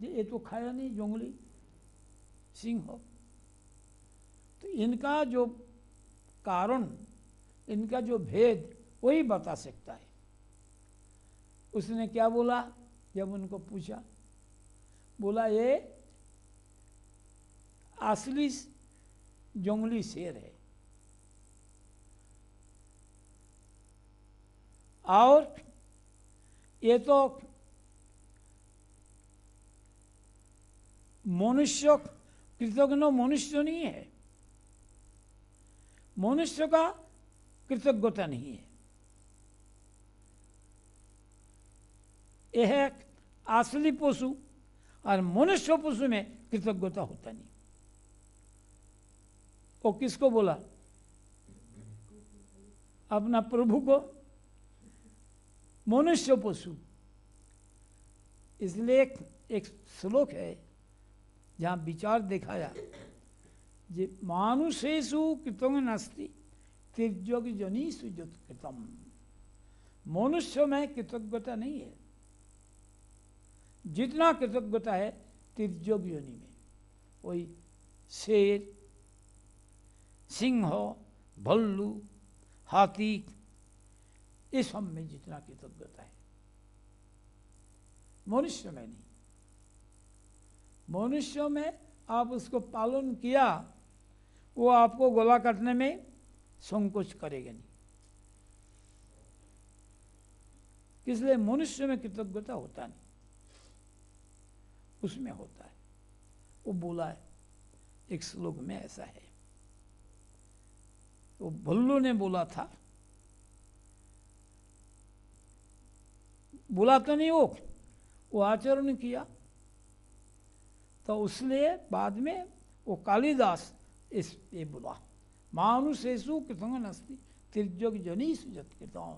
Speaker 1: ये तो खाया नहीं जंगली सिंह हो। तो इनका जो कारण, इनका जो भेद वही बता सकता है। उसने क्या बोला जब उनको पूछा? बोला ये असली जंगली शेर है और ये तो मनुष्य कृतज्ञ मनुष्य नहीं है, मनुष्य का कृतज्ञता नहीं है। यह है असली पशु, और मनुष्य पशु में कृतज्ञता होता नहीं। वो किसको बोला? अपना प्रभु को, मनुष्य पशु। इसलिए एक श्लोक है जहाँ विचार दिखाया, जे मानुषेषु कृतज्ञ नास्ति तिर्यक जनीषु कृतम। मनुष्य में कृतज्ञता नहीं है, जितना कृतज्ञता है तिर्यक योनि में, वही शेर, सिंह, भल्लू, हाथी, इस सब में जितना कृतज्ञता है, मनुष्य में नहीं। मनुष्य में आप उसको पालन किया, वो आपको गला काटने में संकोच करेगा नहीं। इसलिए मनुष्य में कृतज्ञता होता नहीं, उसमें होता है। वो बोला है एक श्लोक में, ऐसा है। वो भल्लू ने बोला था, बोला तो नहीं, वो आचरण किया, तो उसलिए बाद में वो कालिदास ये बोला, मानुषेषु कृतज्ञ नास्ति तिर्यक जनीषु कृतम्।